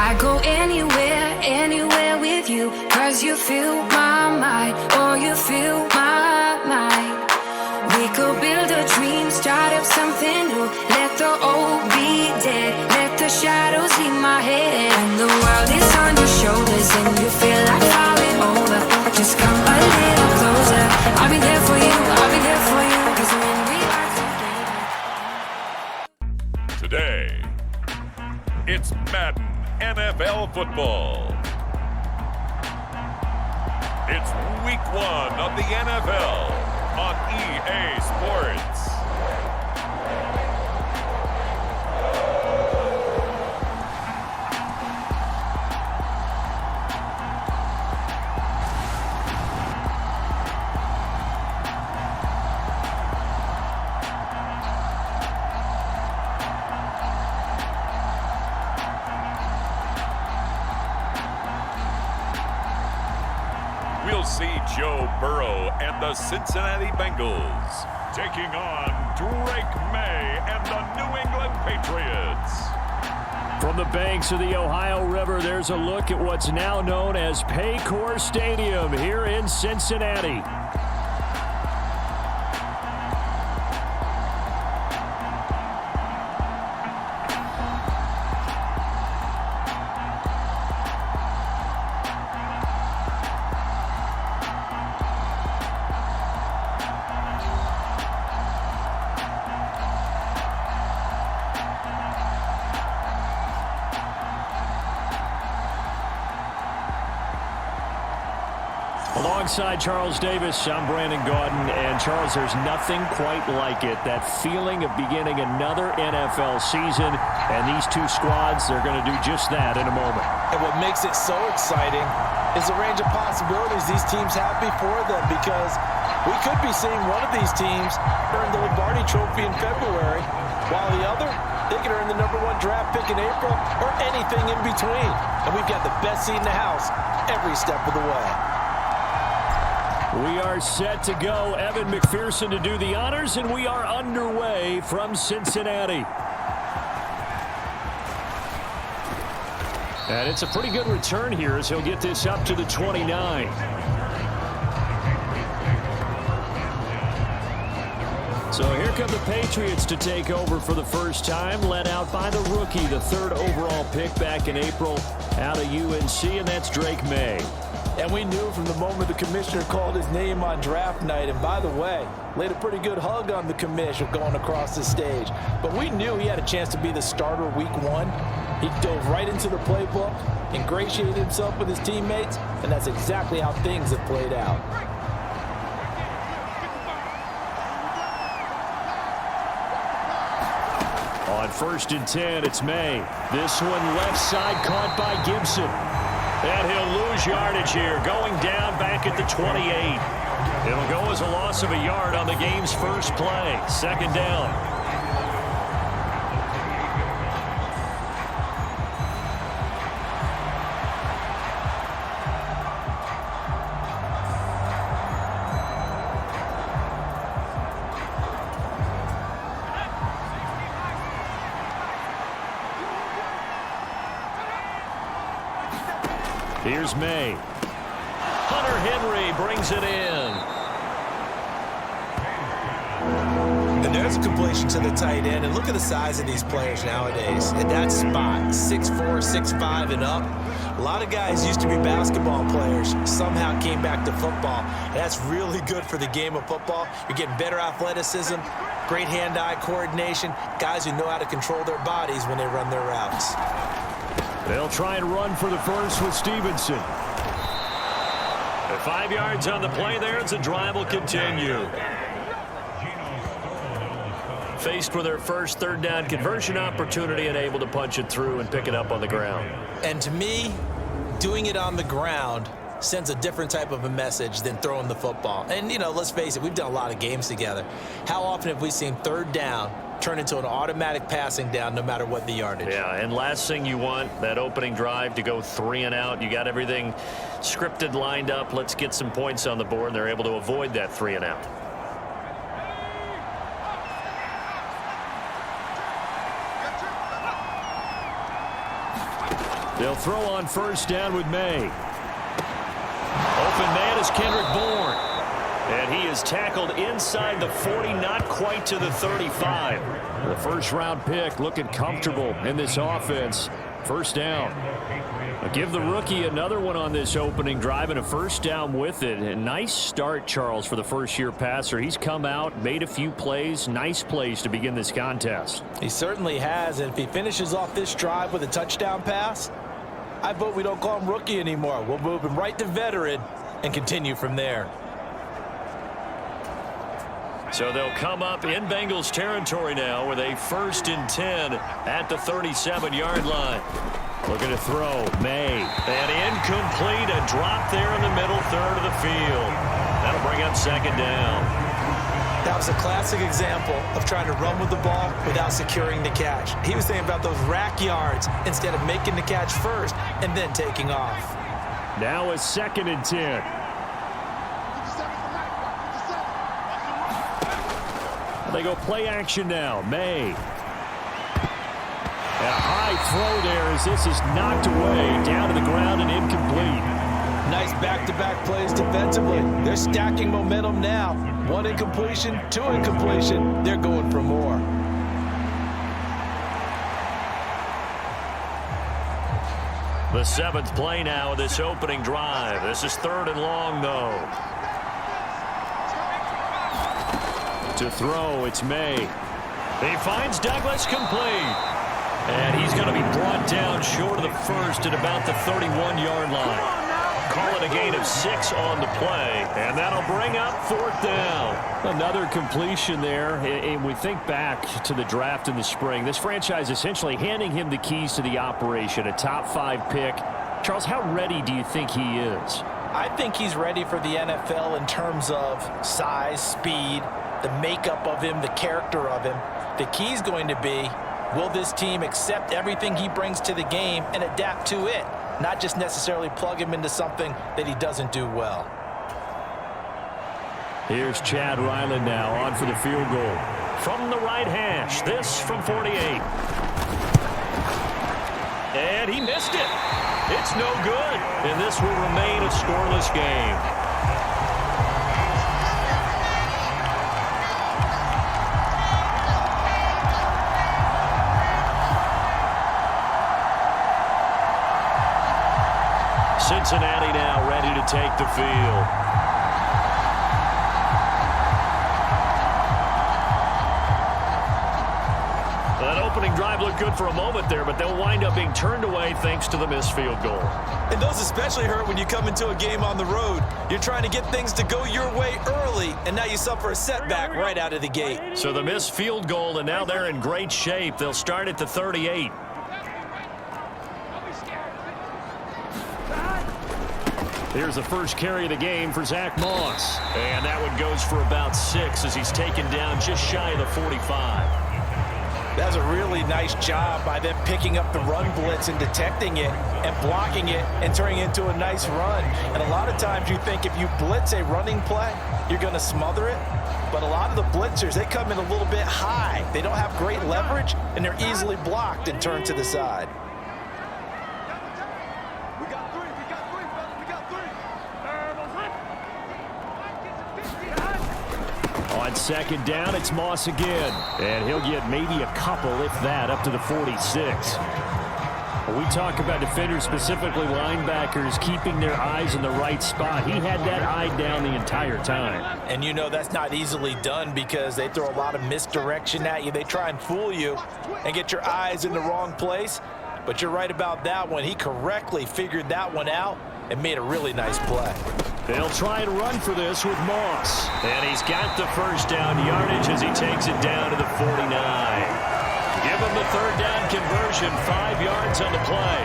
I go anywhere, anywhere with you, 'cause you fill my mind, or you fill my mind. We could build a dream, start up something new. Let the old be dead, let the shadows leave my head. And the world is on your shoulders and you feel like falling over. Just come a little closer. I'll be there for you, I'll be there for you. 'Cause when we are together. Today, it's Madden NFL football. It's week 1 of the NFL on EA Sports. We'll see Jow Burrow and the Cincinnati Bengals taking on Drake May and the New England Patriots. From the banks of the Ohio River, there's a look at what's now known as Paycor Stadium here in Cincinnati. Alongside Charles Davis, I'm Brandon Gaudin, and Charles, there's nothing quite like it. That feeling of beginning another NFL season, and these two squads, they're going to do just that in a moment. And what makes it so exciting is the range of possibilities these teams have before them, because we could be seeing one of these teams earn the Lombardi Trophy in February, while the other, they could earn the #1 draft pick in April, or anything in between. And we've got the best seat in the house every step of the way. We are set to go. Evan McPherson to do the honors, and we are underway from Cincinnati. And it's a pretty good return here as he'll get this up to the 29. So here come the Patriots to take over for the first time, led out by the rookie, the 3rd overall pick back in April out of UNC, and that's Drake May. And we knew from the moment the commissioner called his name on draft night, and by the way, laid a pretty good hug on the commissioner going across the stage. But we knew he had a chance to be the starter week 1. He dove right into the playbook, ingratiated himself with his teammates, and that's exactly how things have played out. On 1st and 10, it's May. This one left side caught by Gibson. And he'll lose yardage here, going down back at the 28. It'll go as a loss of a yard on the game's first play. 2nd down. Here's May. Hunter Henry brings it in. And there's a completion to the tight end. And look at the size of these players nowadays. At that spot, 6'4", 6'5", and up. A lot of guys used to be basketball players, somehow came back to football. And that's really good for the game of football. You're getting better athleticism, great hand-eye coordination, guys who know how to control their bodies when they run their routes. They'll try and run for the first with Stevenson. 5 yards on the play there as the drive will continue. Faced with their first 3rd down conversion opportunity and able to punch it through and pick it up on the ground. And to me, doing it on the ground sends a different type of a message than throwing the football. And, you know, let's face it, we've done a lot of games together. How often have we seen 3rd down turn into an automatic passing down no matter what the yardage? Yeah, and last thing you want, that opening drive to go 3 and out. You got everything scripted, lined up. Let's get some points on the board, and they're able to avoid that 3 and out. They'll throw on first down with May. Open man is Kendrick Bourne. And he is tackled inside the 40, not quite to the 35. The first-round pick looking comfortable in this offense. First down. I'll give the rookie another one on this opening drive and a first down with it. A nice start, Charles, for the first-year passer. He's come out, made a few plays, nice plays to begin this contest. He certainly has, and if he finishes off this drive with a touchdown pass, I vote we don't call him rookie anymore. We'll move him right to veteran and continue from there. So they'll come up in Bengals territory now with a 1st and 10 at the 37-yard line. Looking to throw, May. And incomplete, a drop there in the middle third of the field. That'll bring up second down. That was a classic example of trying to run with the ball without securing the catch. He was thinking about those rack yards instead of making the catch first and then taking off. Now a 2nd and 10. They go play action now. May. And a high throw there as this is knocked away down to the ground and incomplete. Nice back-to-back plays defensively. They're stacking momentum now. 1 incompletion, 2 incompletion. They're going for more. The 7th play now of this opening drive. This is 3rd and long, though. To throw, it's May. He finds Douglas complete. And he's going to be brought down short of the first at about the 31-yard line. Call it a gain of 6 on the play. And that'll bring up 4th down. Another completion there. And we think back to the draft in the spring. This franchise essentially handing him the keys to the operation. A top 5 pick. Charles, how ready do you think he is? I think he's ready for the NFL in terms of size, speed, the makeup of him, the character of him. The key's going to be, will this team accept everything he brings to the game and adapt to it? Not just necessarily plug him into something that he doesn't do well. Here's Chad Ryland now on for the field goal. From the right hash, this from 48. And he missed it. It's no good. And this will remain a scoreless game. Cincinnati now ready to take the field. That opening drive looked good for a moment there, but they'll wind up being turned away thanks to the missed field goal. And those especially hurt when you come into a game on the road. You're trying to get things to go your way early, and now you suffer a setback right out of the gate. So the missed field goal, and now they're in great shape. They'll start at the 38. Here's the first carry of the game for Zach Moss. And that one goes for about 6 as he's taken down just shy of the 45. That's a really nice job by them picking up the run blitz and detecting it and blocking it and turning it into a nice run. And a lot of times you think if you blitz a running play, you're going to smother it. But a lot of the blitzers, they come in a little bit high. They don't have great leverage, and they're easily blocked and turned to the side. On second down, it's Moss again. And he'll get maybe a couple, if that, up to the 46. When we talk about defenders, specifically linebackers, keeping their eyes in the right spot, he had that eye down the entire time. And you know that's not easily done because they throw a lot of misdirection at you. They try and fool you and get your eyes in the wrong place. But you're right about that one. He correctly figured that one out and made a really nice play. They'll try and run for this with Moss. And he's got the first down yardage as he takes it down to the 49. Give him the third down conversion, 5 yards on the play.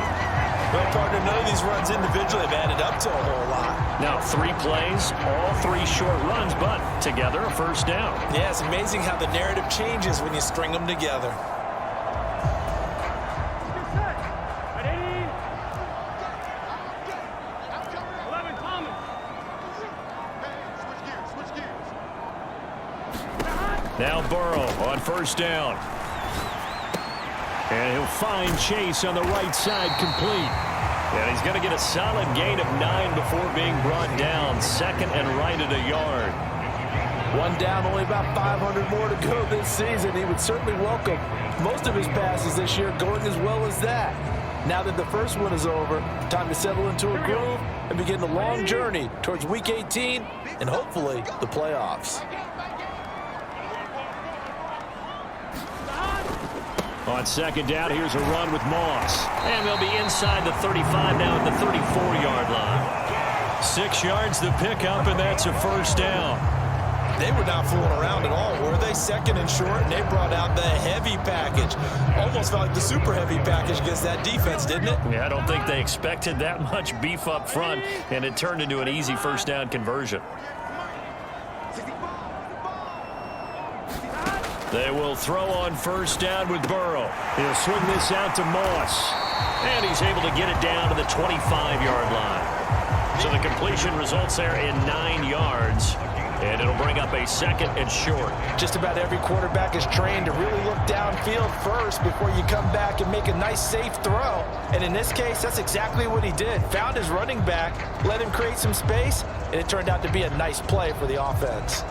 Well, partner, none of these runs individually have added up to a whole lot. Now, 3 plays, all 3 short runs, but together a first down. Yeah, it's amazing how the narrative changes when you string them together. Now Burrow on first down. And he'll find Chase on the right side, complete. And he's going to get a solid gain of 9 before being brought down. Second and right at a yard. One down, only about 500 more to go this season. He would certainly welcome most of his passes this year going as well as that. Now that the first one is over, time to settle into a groove and begin the long journey towards Week 18 and hopefully the playoffs. On second down, here's a run with Moss. And they'll be inside the 35 now at the 34-yard line. 6 yards to pick up, and that's a first down. They were not fooling around at all, were they? Second and short, and they brought out the heavy package. Almost felt like the super heavy package against that defense, didn't it? Yeah, I don't think they expected that much beef up front, and it turned into an easy first down conversion. They will throw on first down with Burrow. He'll swing this out to Moss. And he's able to get it down to the 25-yard line. So the completion results there in 9 yards. And it'll bring up a second and short. Just about every quarterback is trained to really look downfield first before you come back and make a nice, safe throw. And in this case, that's exactly what he did. Found his running back, let him create some space, and it turned out to be a nice play for the offense.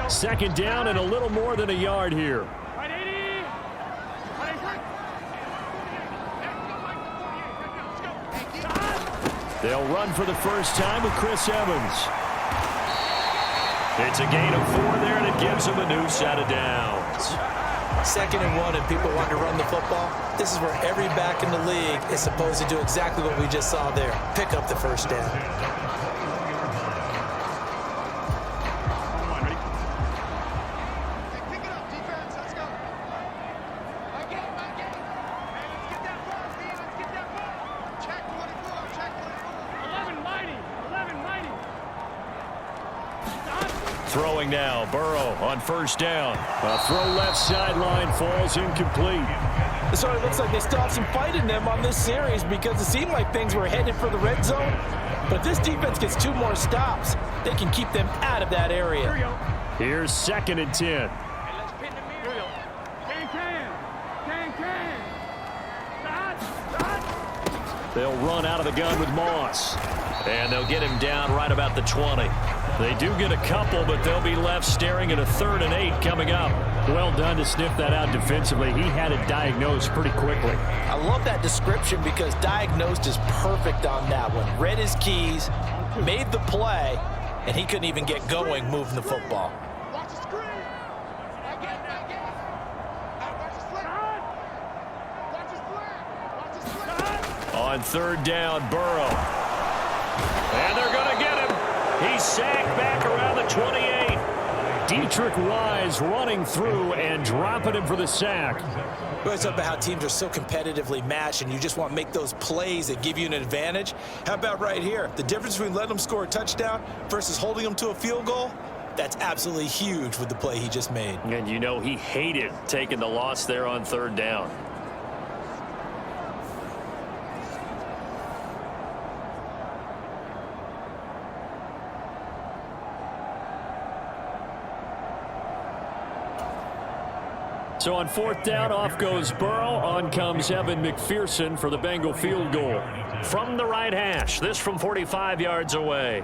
Second down and a little more than a yard here. They'll run for the first time with Chris Evans. It's a gain of 4 there, and it gives them a new set of downs. Second and 1, and people want to run the football. This is where every back in the league is supposed to do exactly what we just saw there. Pick up the first down. Throwing now, Burrow on first down. A throw left sideline falls incomplete. So it looks like they still have some fight in them on this series because it seemed like things were headed for the red zone. But if this defense gets 2 more stops, they can keep them out of that area. Here's second and 10. They'll run out of the gun with Moss. And they'll get him down right about the 20. They do get a couple, but they'll be left staring at a 3rd and 8 coming up. Well done to sniff that out defensively. He had it diagnosed pretty quickly. I love that description because diagnosed is perfect on that one. Read his keys, made the play, and he couldn't even get going moving the football. On third down, Burrow. And they're going to get him. He's sacked back around the 28. Dietrich Wise running through and dropping him for the sack. We always talk about how teams are so competitively matched and you just want to make those plays that give you an advantage. How about right here? The difference between letting them score a touchdown versus holding them to a field goal, that's absolutely huge with the play he just made. And you know he hated taking the loss there on third down. So on fourth down, off goes Burrow. On comes Evan McPherson for the Bengal field goal. From the right hash, this from 45 yards away.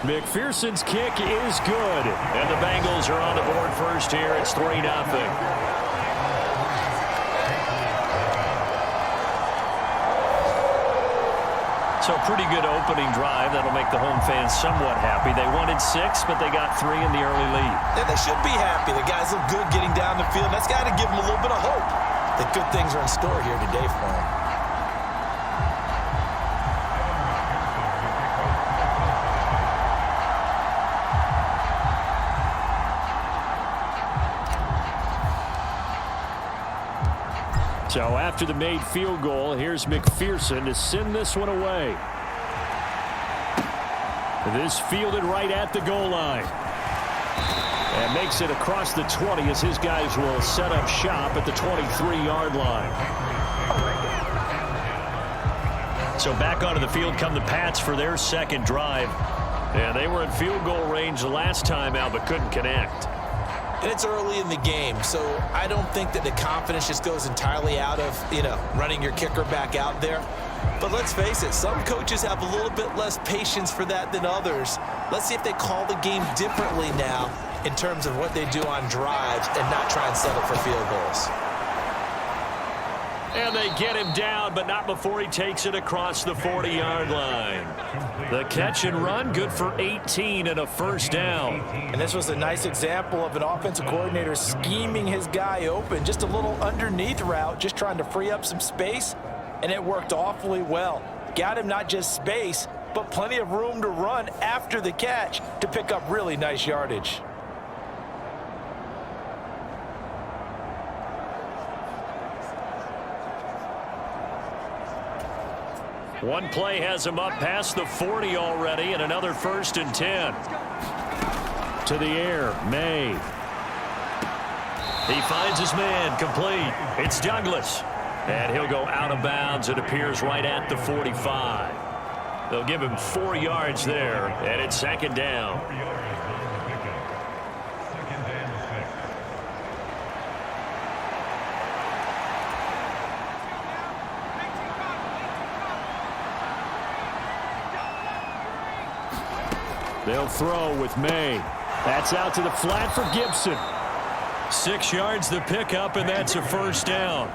McPherson's kick is good. And the Bengals are on the board first here. It's 3-0. So pretty good opening drive. That'll make the home fans somewhat happy. They wanted 6, but they got 3 in the early lead. And they should be happy. The guys look good getting down the field. That's got to give them a little bit of hope that good things are in store here today for them. So after the made field goal, here's McPherson to send this one away. This fielded right at the goal line. And makes it across the 20 as his guys will set up shop at the 23-yard line. So back onto the field come the Pats for their second drive. And they were in field goal range the last time out, but couldn't connect. And it's early in the game, so I don't think that the confidence just goes entirely out of, running your kicker back out there. But let's face it, some coaches have a little bit less patience for that than others. Let's see if they call the game differently now in terms of what they do on drives and not try and settle for field goals. And they get him down, but not before he takes it across the 40-yard line. The catch and run, good for 18 and a first down. And this was a nice example of an offensive coordinator scheming his guy open. Just a little underneath route, just trying to free up some space, and it worked awfully well. Got him not just space, but plenty of room to run after the catch to pick up really nice yardage. One play has him up past the 40 already, and another 1st and 10. To the air, May. He finds his man, complete. It's Douglas. And he'll go out of bounds. It appears right at the 45. They'll give him 4 yards there, and it's 2nd down. They'll throw with May. That's out to the flat for Gibson. 6 yards the pickup, and that's a first down.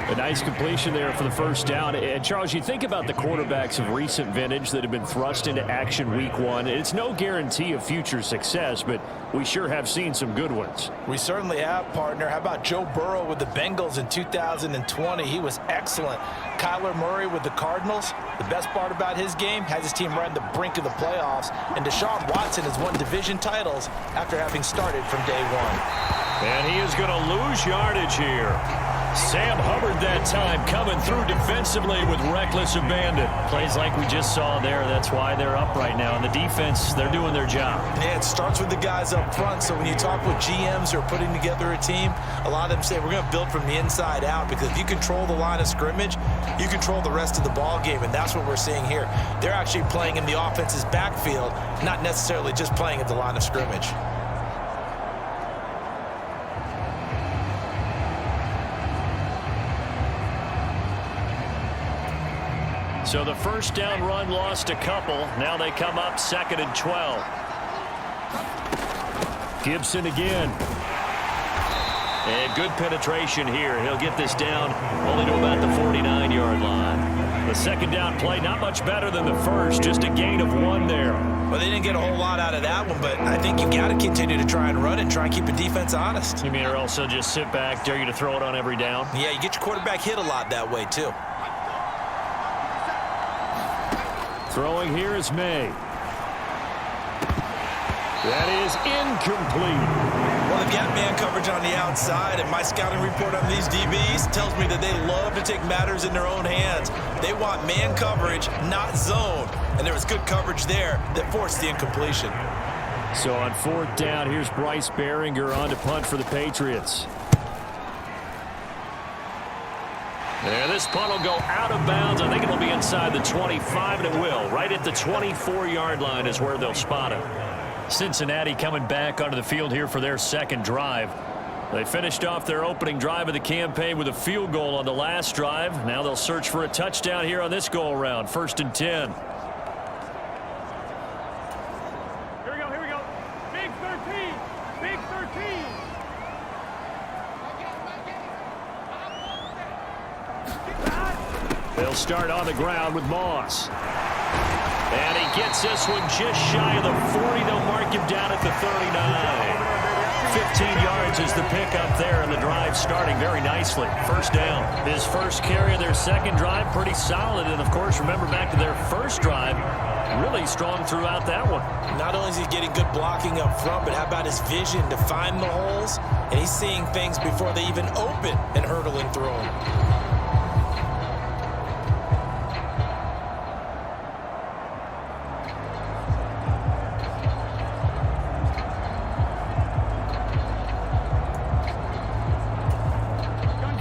A nice completion there for the first down. And, Charles, you think about the quarterbacks of recent vintage that have been thrust into action week 1. It's no guarantee of future success, but we sure have seen some good ones. We certainly have, partner. How about Jow Burrow with the Bengals in 2020? He was excellent. Kyler Murray with the Cardinals. The best part about his game, has his team right on the brink of the playoffs. And Deshaun Watson has won division titles after having started from day 1. And he is going to lose yardage here. Sam Hubbard that time coming through defensively with reckless abandon. Plays like we just saw there. That's why they're up right now. And the defense, they're doing their job. Yeah, it starts with the guys up front. So when you talk with GMs who are putting together a team, a lot of them say we're going to build from the inside out, because if you control the line of scrimmage, you control the rest of the ball game. And that's what we're seeing here. They're actually playing in the offense's backfield, not necessarily just playing at the line of scrimmage. So the first down run lost a couple. Now they come up 2nd and 12. Gibson again. And good penetration here. He'll get this down only to about the 49-yard line. The second down play, not much better than the first, just a gain of 1 there. Well, they didn't get a whole lot out of that one, but I think you've got to continue to try and run and try and keep the defense honest. You mean, or also just sit back, dare you to throw it on every down? Yeah, you get your quarterback hit a lot that way, too. Throwing here is May. That is incomplete. Well, they've got man coverage on the outside, and my scouting report on these DBs tells me that they love to take matters in their own hands. They want man coverage, not zone. And there was good coverage there that forced the incompletion. So on 4th down, here's Bryce Behringer on to punt for the Patriots. And this punt will go out of bounds. I think it'll be inside the 25, and it will. Right at the 24-yard line is where they'll spot it. Cincinnati coming back onto the field here for their second drive. They finished off their opening drive of the campaign with a field goal on the last drive. Now they'll search for a touchdown here on this go-around. 1st and 10. Here we go. Big 13. Big 13. They'll start on the ground with Moss. And he gets this one just shy of the 40. They'll mark him down at the 39. 15 yards is the pickup there, and the drive starting very nicely. First down. His first carry of their second drive, pretty solid. And, of course, remember back to their first drive, really strong throughout that one. Not only is he getting good blocking up front, but how about his vision to find the holes? And he's seeing things before they even open and hurdling through them.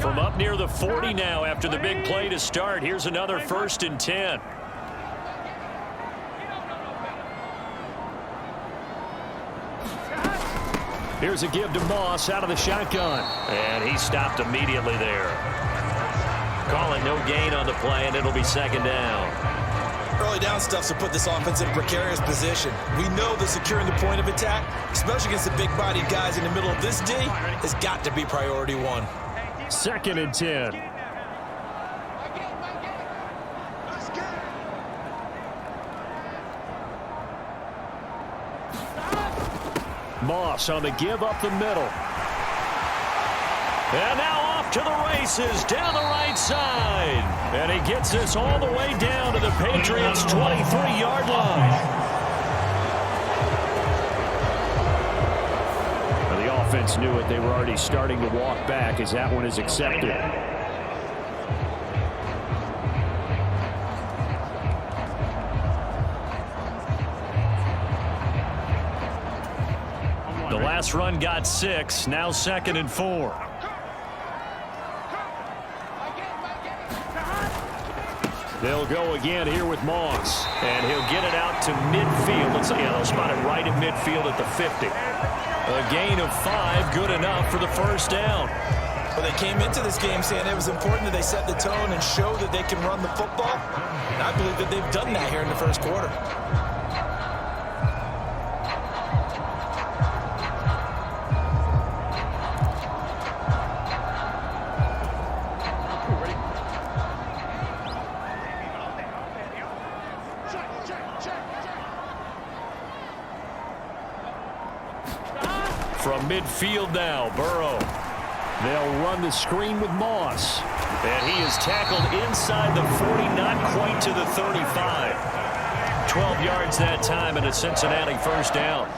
From up near the 40 now after the big play to start. Here's another 1st and 10. Here's a give to Moss out of the shotgun. And he stopped immediately there. Call it no gain on the play, and it'll be second down. Early down stuffs will put this offense in a precarious position. We know that securing the point of attack, especially against the big-bodied guys in the middle of this D, has got to be priority one. 2nd and 10. Moss on the give up the middle. And now off to the races down the right side. And he gets this all the way down to the Patriots' 23-yard line. Well, the offense knew it. They were already starting to walk back as that one is accepted. The last run got 6. Now 2nd and 4. They'll go again here with Moss. And he'll get it out to midfield. They'll spot it right at midfield at the 50. A gain of 5, good enough for the first down. Well, they came into this game saying it was important that they set the tone and show that they can run the football. And I believe that they've done that here in the first quarter. From midfield now, Burrow. They'll run the screen with Moss. And he is tackled inside the 40, not quite to the 35. 12 yards that time and a Cincinnati first down.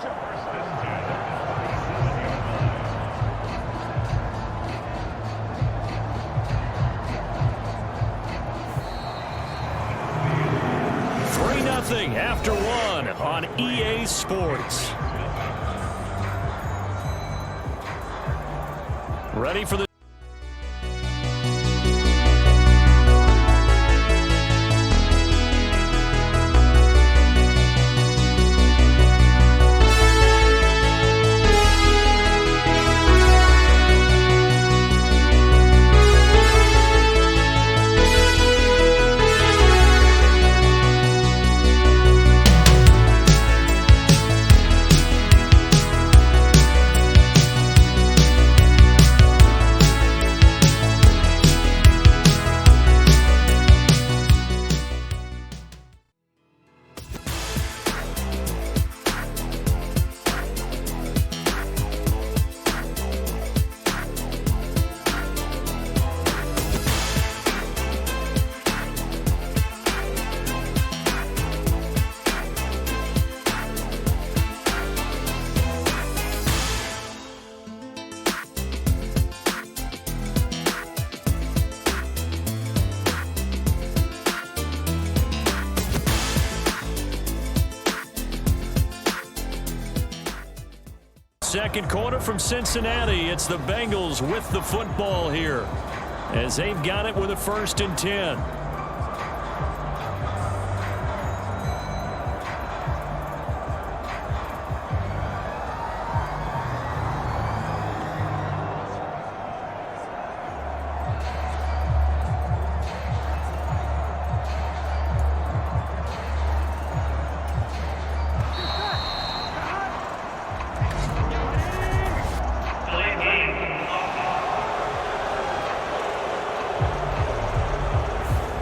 Nothing after 1 on EA Sports. Ready for the second quarter from Cincinnati. It's the Bengals with the football here as they've got it with a 1st and 10.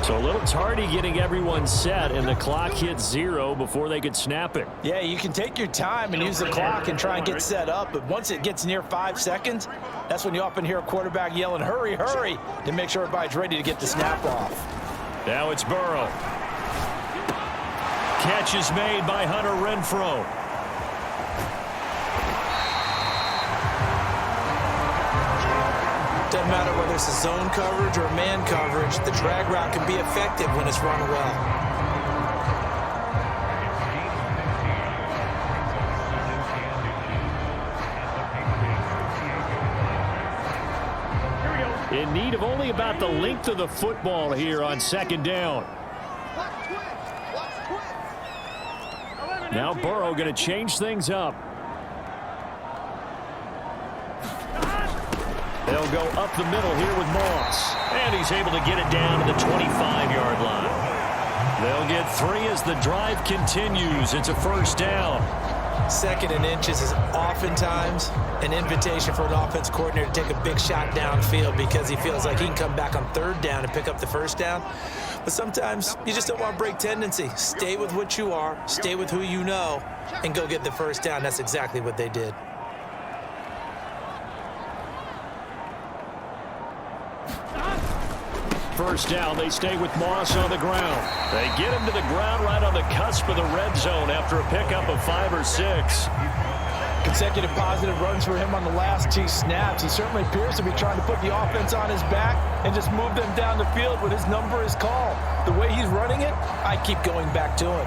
So a little tardy getting everyone set, and the clock hit 0 before they could snap it. Yeah, you can take your time and use the clock and try and get set up, but once it gets near 5 seconds, that's when you often hear a quarterback yelling, hurry, hurry, to make sure everybody's ready to get the snap off. Now it's Burrow. Catch is made by Hunter Renfrow. Doesn't matter whether it's a zone coverage or man coverage, the drag route can be effective when it's run well. In need of only about the length of the football here on 2nd down. Now Burrow going to change things up. They'll go up the middle here with Moss. And he's able to get it down to the 25-yard line. They'll get 3 as the drive continues. It's a first down. 2nd and inches is oftentimes an invitation for an offense coordinator to take a big shot downfield because he feels like he can come back on 3rd down and pick up the first down. But sometimes you just don't want to break tendency. Stay with what you are, stay with who you know, and go get the first down. That's exactly what they did. First down, they stay with Moss on the ground. They get him to the ground right on the cusp of the red zone after a pickup of 5 or 6. Consecutive positive runs for him on the last 2 snaps. He certainly appears to be trying to put the offense on his back and just move them down the field when his number is called. The way he's running it, I keep going back to him.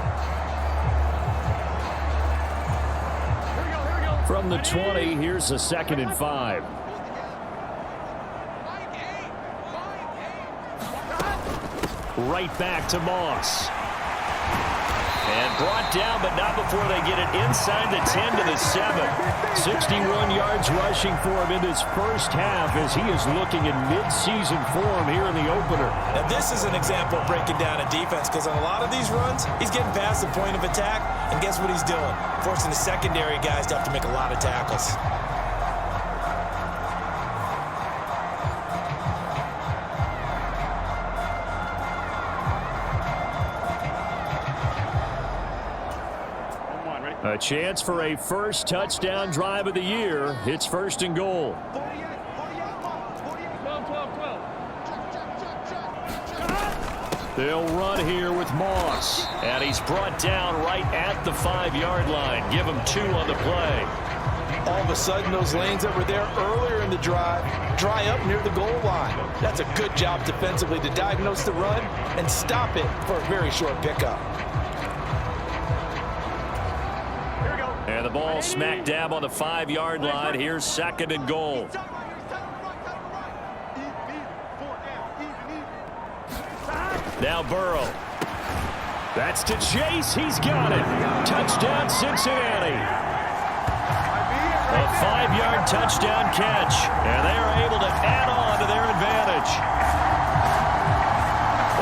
From the 20, here's a 2nd and 5. Right back to Moss. And brought down, but not before they get it inside the 10 to the 7. 61 yards rushing for him in this first half as he is looking in mid-season form here in the opener. Now this is an example of breaking down a defense because on a lot of these runs, he's getting past the point of attack, and guess what he's doing? Forcing the secondary guys to have to make a lot of tackles. A chance for a first touchdown drive of the year. It's 1st and goal. 12. They'll run here with Moss. And he's brought down right at the 5-yard line. Give him 2 on the play. All of a sudden, those lanes that were there earlier in the drive dry up near the goal line. That's a good job defensively to diagnose the run and stop it for a very short pickup. And the ball smack dab on the 5-yard line. Here's 2nd and goal. Now Burrow. That's to Chase. He's got it. Touchdown, Cincinnati. A 5-yard touchdown catch. And they are able to add on to their advantage.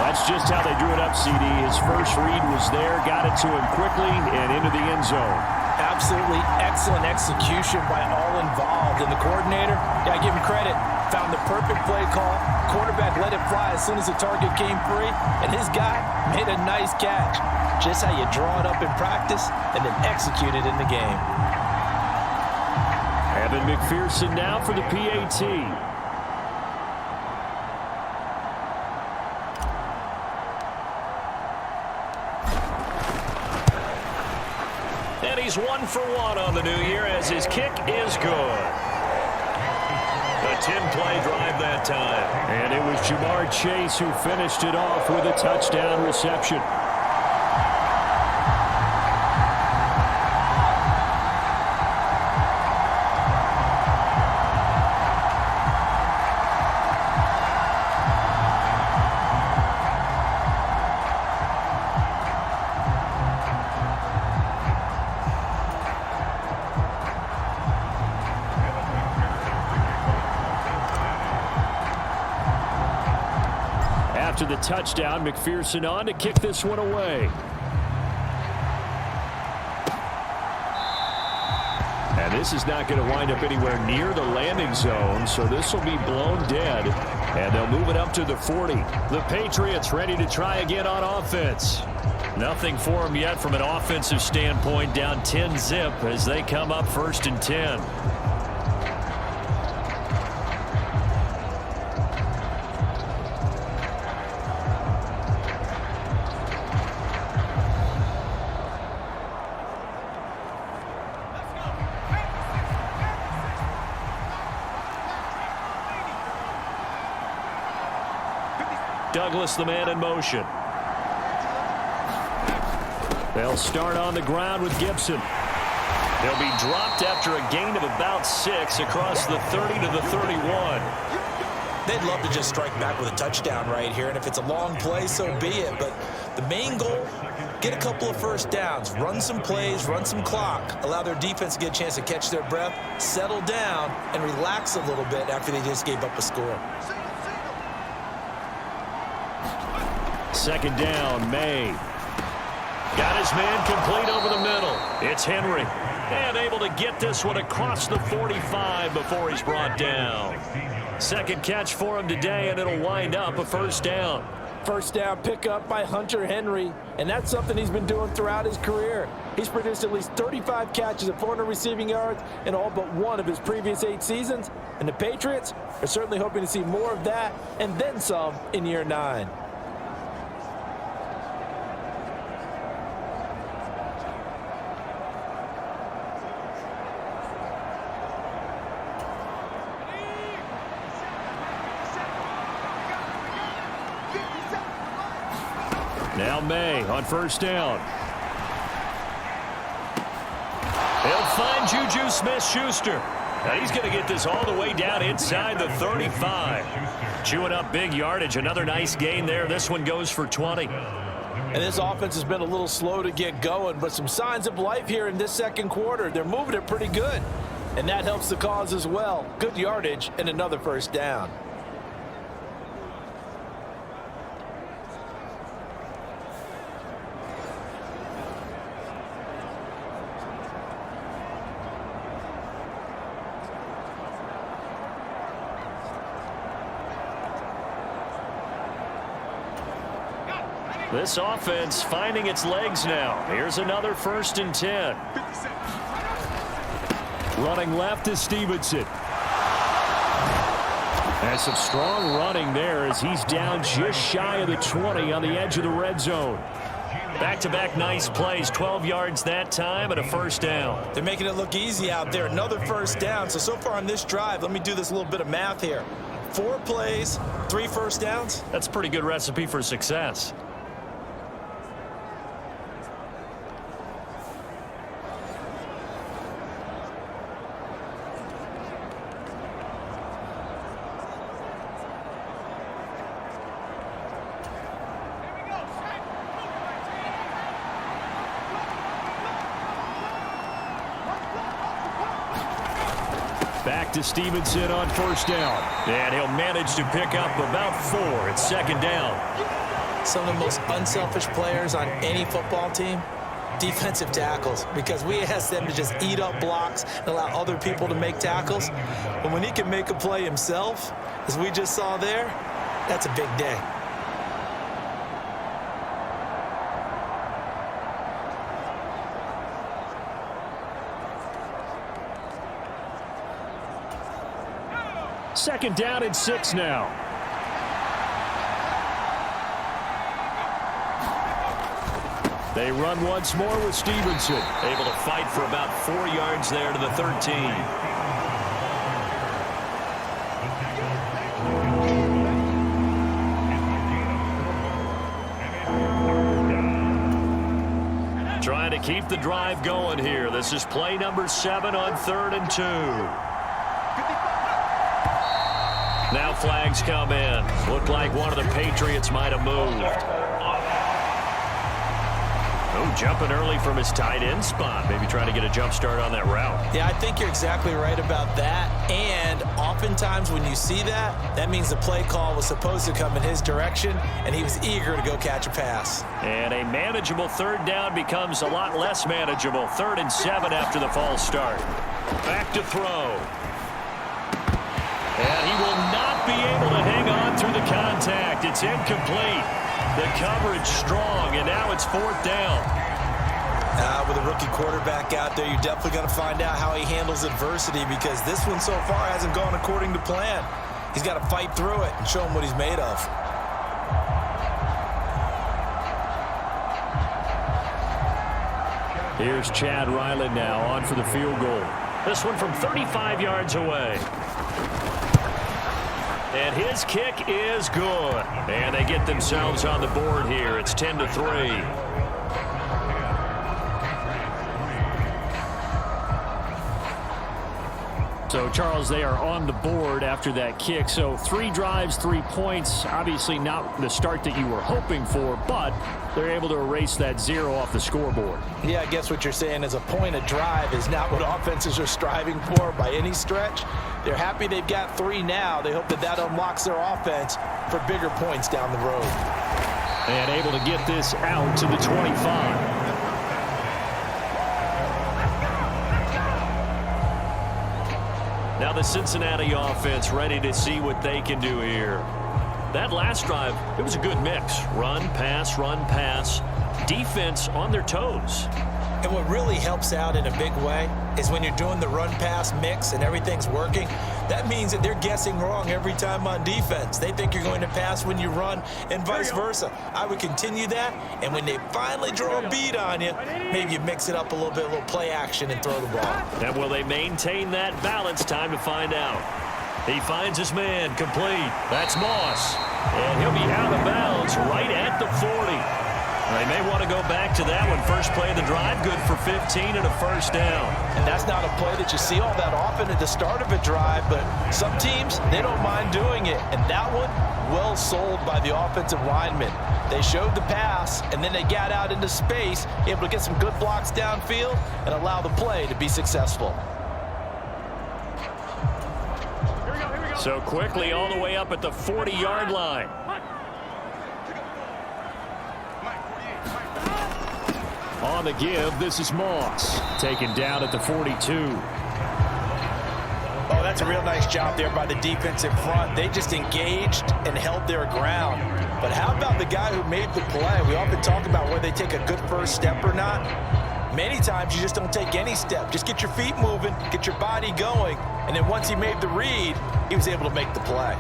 That's just how they drew it up, CD. His first read was there, got it to him quickly, and into the end zone. Absolutely excellent execution by all involved. And the coordinator, got to give him credit, found the perfect play call. Quarterback let it fly as soon as the target came free, and his guy made a nice catch. Just how you draw it up in practice and then execute it in the game. Evan McPherson now for the PAT. And he's 1 for 1 on the new year as his kick is good. A 10-play drive that time. And it was Jamar Chase who finished it off with a touchdown reception. After the touchdown, McPherson on to kick this one away. And this is not going to wind up anywhere near the landing zone, so this will be blown dead. And they'll move it up to the 40. The Patriots ready to try again on offense. Nothing for them yet from an offensive standpoint, down 10-zip as they come up 1st and 10. Douglas, the man in motion. They'll start on the ground with Gibson. They'll be dropped after a gain of about 6 across the 30 to the 31. They'd love to just strike back with a touchdown right here, and if it's a long play, so be it. But the main goal, get a couple of first downs, run some plays, run some clock, allow their defense to get a chance to catch their breath, settle down, and relax a little bit after they just gave up a score. Second down, May. Got his man complete over the middle. It's Henry. And able to get this one across the 45 before he's brought down. Second catch for him today, and it'll wind up a first down. First down pickup by Hunter Henry, and that's something he's been doing throughout his career. He's produced at least 35 catches at 400 receiving yards in all but one of his previous 8 seasons, and the Patriots are certainly hoping to see more of that and then some in year 9. Now May on first down. He'll find Juju Smith-Schuster. Now he's going to get this all the way down inside the 35. Chewing up big yardage. Another nice gain there. This one goes for 20. And this offense has been a little slow to get going, but some signs of life here in this second quarter. They're moving it pretty good, and that helps the cause as well. Good yardage and another first down. This offense finding its legs now. Here's another 1st and 10. Running left is Stevenson. Has some strong running there as he's down just shy of the 20 on the edge of the red zone. Back-to-back nice plays, 12 yards that time and a first down. They're making it look easy out there. Another first down. So far on this drive, let me do this little bit of math here. 4 plays, 3 first downs. That's a pretty good recipe for success. Back to Stevenson on first down. And he'll manage to pick up about 4. It's second down. Some of the most unselfish players on any football team, defensive tackles, because we ask them to just eat up blocks and allow other people to make tackles. But when he can make a play himself, as we just saw there, that's a big day. Second down and 6 now. They run once more with Stevenson. Able to fight for about 4 yards there to the 13. Trying to keep the drive going here. This is play number 7 on 3rd and 2. Now flags come in. Looked like one of the Patriots might have moved. Oh, jumping early from his tight end spot. Maybe trying to get a jump start on that route. Yeah, I think you're exactly right about that. And oftentimes when you see that, that means the play call was supposed to come in his direction, and he was eager to go catch a pass. And a manageable 3rd down becomes a lot less manageable. 3rd and 7 after the false start. Back to throw. And he will not be able to hang on through the contact. It's incomplete. The coverage strong, and now it's 4th down. With a rookie quarterback out there, you're definitely going to find out how he handles adversity, because this one so far hasn't gone according to plan. He's got to fight through it and show him what he's made of. Here's Chad Ryland now on for the field goal. This one from 35 yards away. And his kick is good. And they get themselves on the board here. It's 10-3. So, Charles, they are on the board after that kick. So 3 drives, 3 points. Obviously not the start that you were hoping for, but they're able to erase that 0 off the scoreboard. Yeah, I guess what you're saying is a point of drive is not what offenses are striving for by any stretch. They're happy they've got 3 now. They hope that that unlocks their offense for bigger points down the road. And able to get this out to the 25. Now the Cincinnati offense ready to see what they can do here. That last drive, it was a good mix. Run, pass, defense on their toes. And what really helps out in a big way is when you're doing the run-pass mix and everything's working, that means that they're guessing wrong every time on defense. They think you're going to pass when you run and vice versa. I would continue that, and when they finally draw a beat on you, maybe you mix it up a little bit, a little play action and throw the ball. And will they maintain that balance? Time to find out. He finds his man complete. That's Moss. And he'll be out of bounds right at the 40. They may want to go back to that one. First play of the drive, good for 15 and a first down. And that's not a play that you see all that often at the start of a drive, but some teams, they don't mind doing it. And that one, well sold by the offensive linemen. They showed the pass, and then they got out into space, able to get some good blocks downfield and allow the play to be successful. So quickly all the way up at the 40-yard line. On the give, this is Moss. Taken down at the 42. Oh, that's a real nice job there by the defense in front. They just engaged and held their ground. But how about the guy who made the play? We often talk about whether they take a good first step or not. Many times you just don't take any step. Just get your feet moving, get your body going, and then once he made the read, he was able to make the play.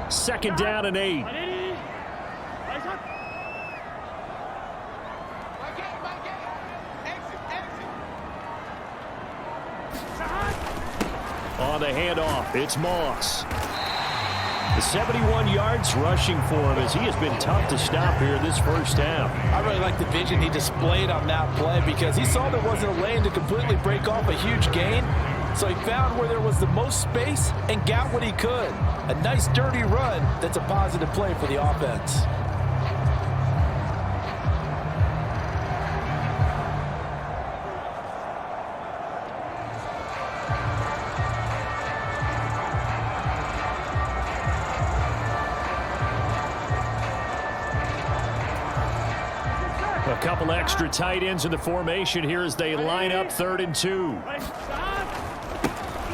Second down and 8. On the handoff, it's Moss. The 71 yards rushing for him as he has been tough to stop here this first half. I really like the vision he displayed on that play because he saw there wasn't a lane to completely break off a huge gain. So he found where there was the most space and got what he could. A nice dirty run that's a positive play for the offense. A couple extra tight ends in the formation here as they line up 3rd and 2.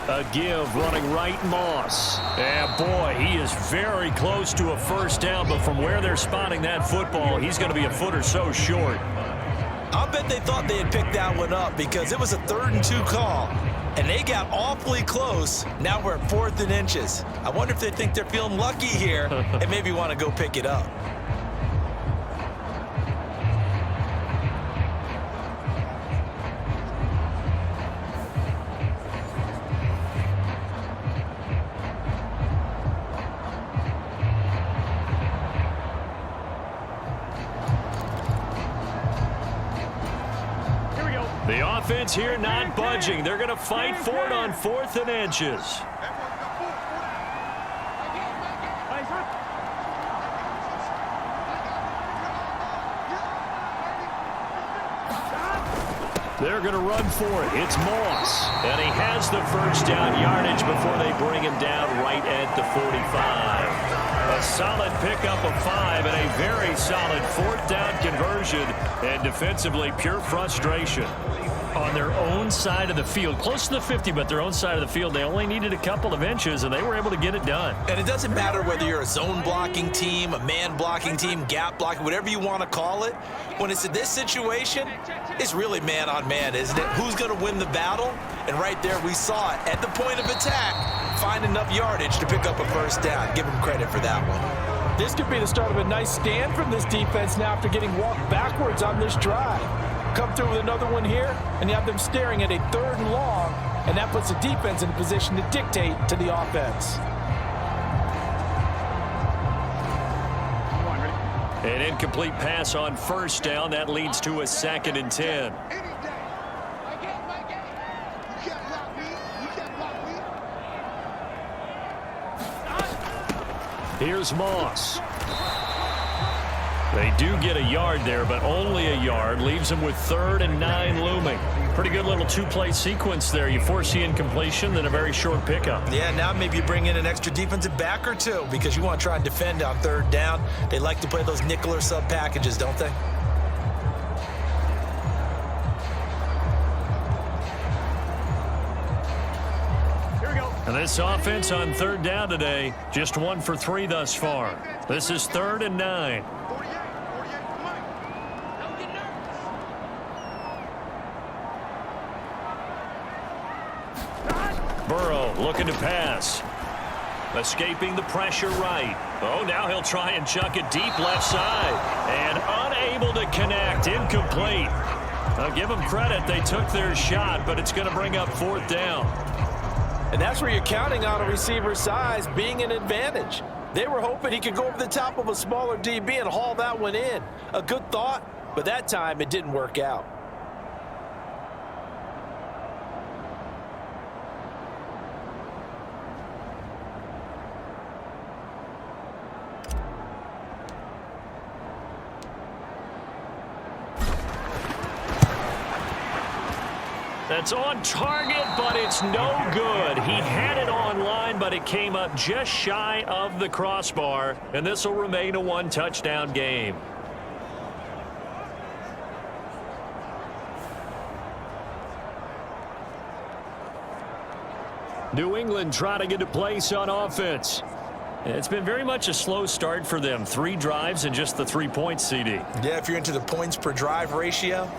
A give running right, Moss. And boy, he is very close to a first down, but from where they're spotting that football, he's going to be a foot or so short. I'll bet they thought they had picked that one up because it was a 3rd and 2 call, and they got awfully close. Now we're at 4th and inches. I wonder if they think they're feeling lucky here and maybe want to go pick it up. The offense here not budging. They're going to fight for it on 4th and inches. They're going to run for it. It's Moss. And he has the first down yardage before they bring him down right at the 45. A solid pickup of 5 and a very solid 4th down conversion. And defensively, pure frustration. On their own side of the field, close to the 50, but their own side of the field, they only needed a couple of inches, and they were able to get it done. And it doesn't matter whether you're a zone blocking team, a man blocking team, gap blocking, whatever you want to call it. When it's in this situation, it's really man on man, isn't it? Who's going to win the battle? And right there, we saw it at the point of attack, find enough yardage to pick up a first down. Give them credit for that one. This could be the start of a nice stand from this defense now after getting walked backwards on this drive. Come through with another one here, and you have them staring at a 3rd and long, and that puts the defense in a position to dictate to the offense. An incomplete pass on first down. That leads to a 2nd and 10. Here's Moss. They do get a yard there, but only a yard. Leaves them with 3rd and 9 looming. Pretty good little two-play sequence there. You force the incompletion, then a very short pickup. Yeah, now maybe you bring in an extra defensive back or two because you want to try and defend on 3rd down. They like to play those nickel or sub packages, don't they? And this offense on 3rd down today, just 1 for 3 thus far. This is 3rd and 9. Burrow looking to pass. Escaping the pressure right. Oh, now he'll try and chuck it deep left side. And unable to connect. Incomplete. I'll give them credit. They took their shot, but it's going to bring up 4th down. And that's where you're counting on a receiver's size being an advantage. They were hoping he could go over the top of a smaller DB and haul that one in. A good thought, but that time it didn't work out. That's on target, but it's no good. He had it on line, but it came up just shy of the crossbar, and this will remain a 1-touchdown game. New England trying to get a place on offense. It's been very much a slow start for them. 3 drives and just the 3 points, CD. Yeah, if you're into the points per drive ratio,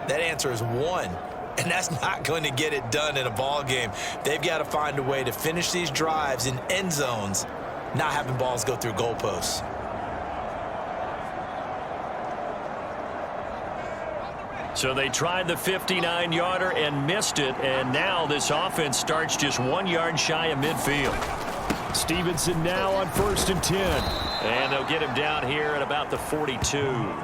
that answer is 1. And that's not going to get it done in a ball game. They've got to find a way to finish these drives in end zones, not having balls go through goalposts. So they tried the 59-yarder and missed it, and now this offense starts just 1 yard shy of midfield. Stevenson now on 1st and 10. And they'll get him down here at about the 42.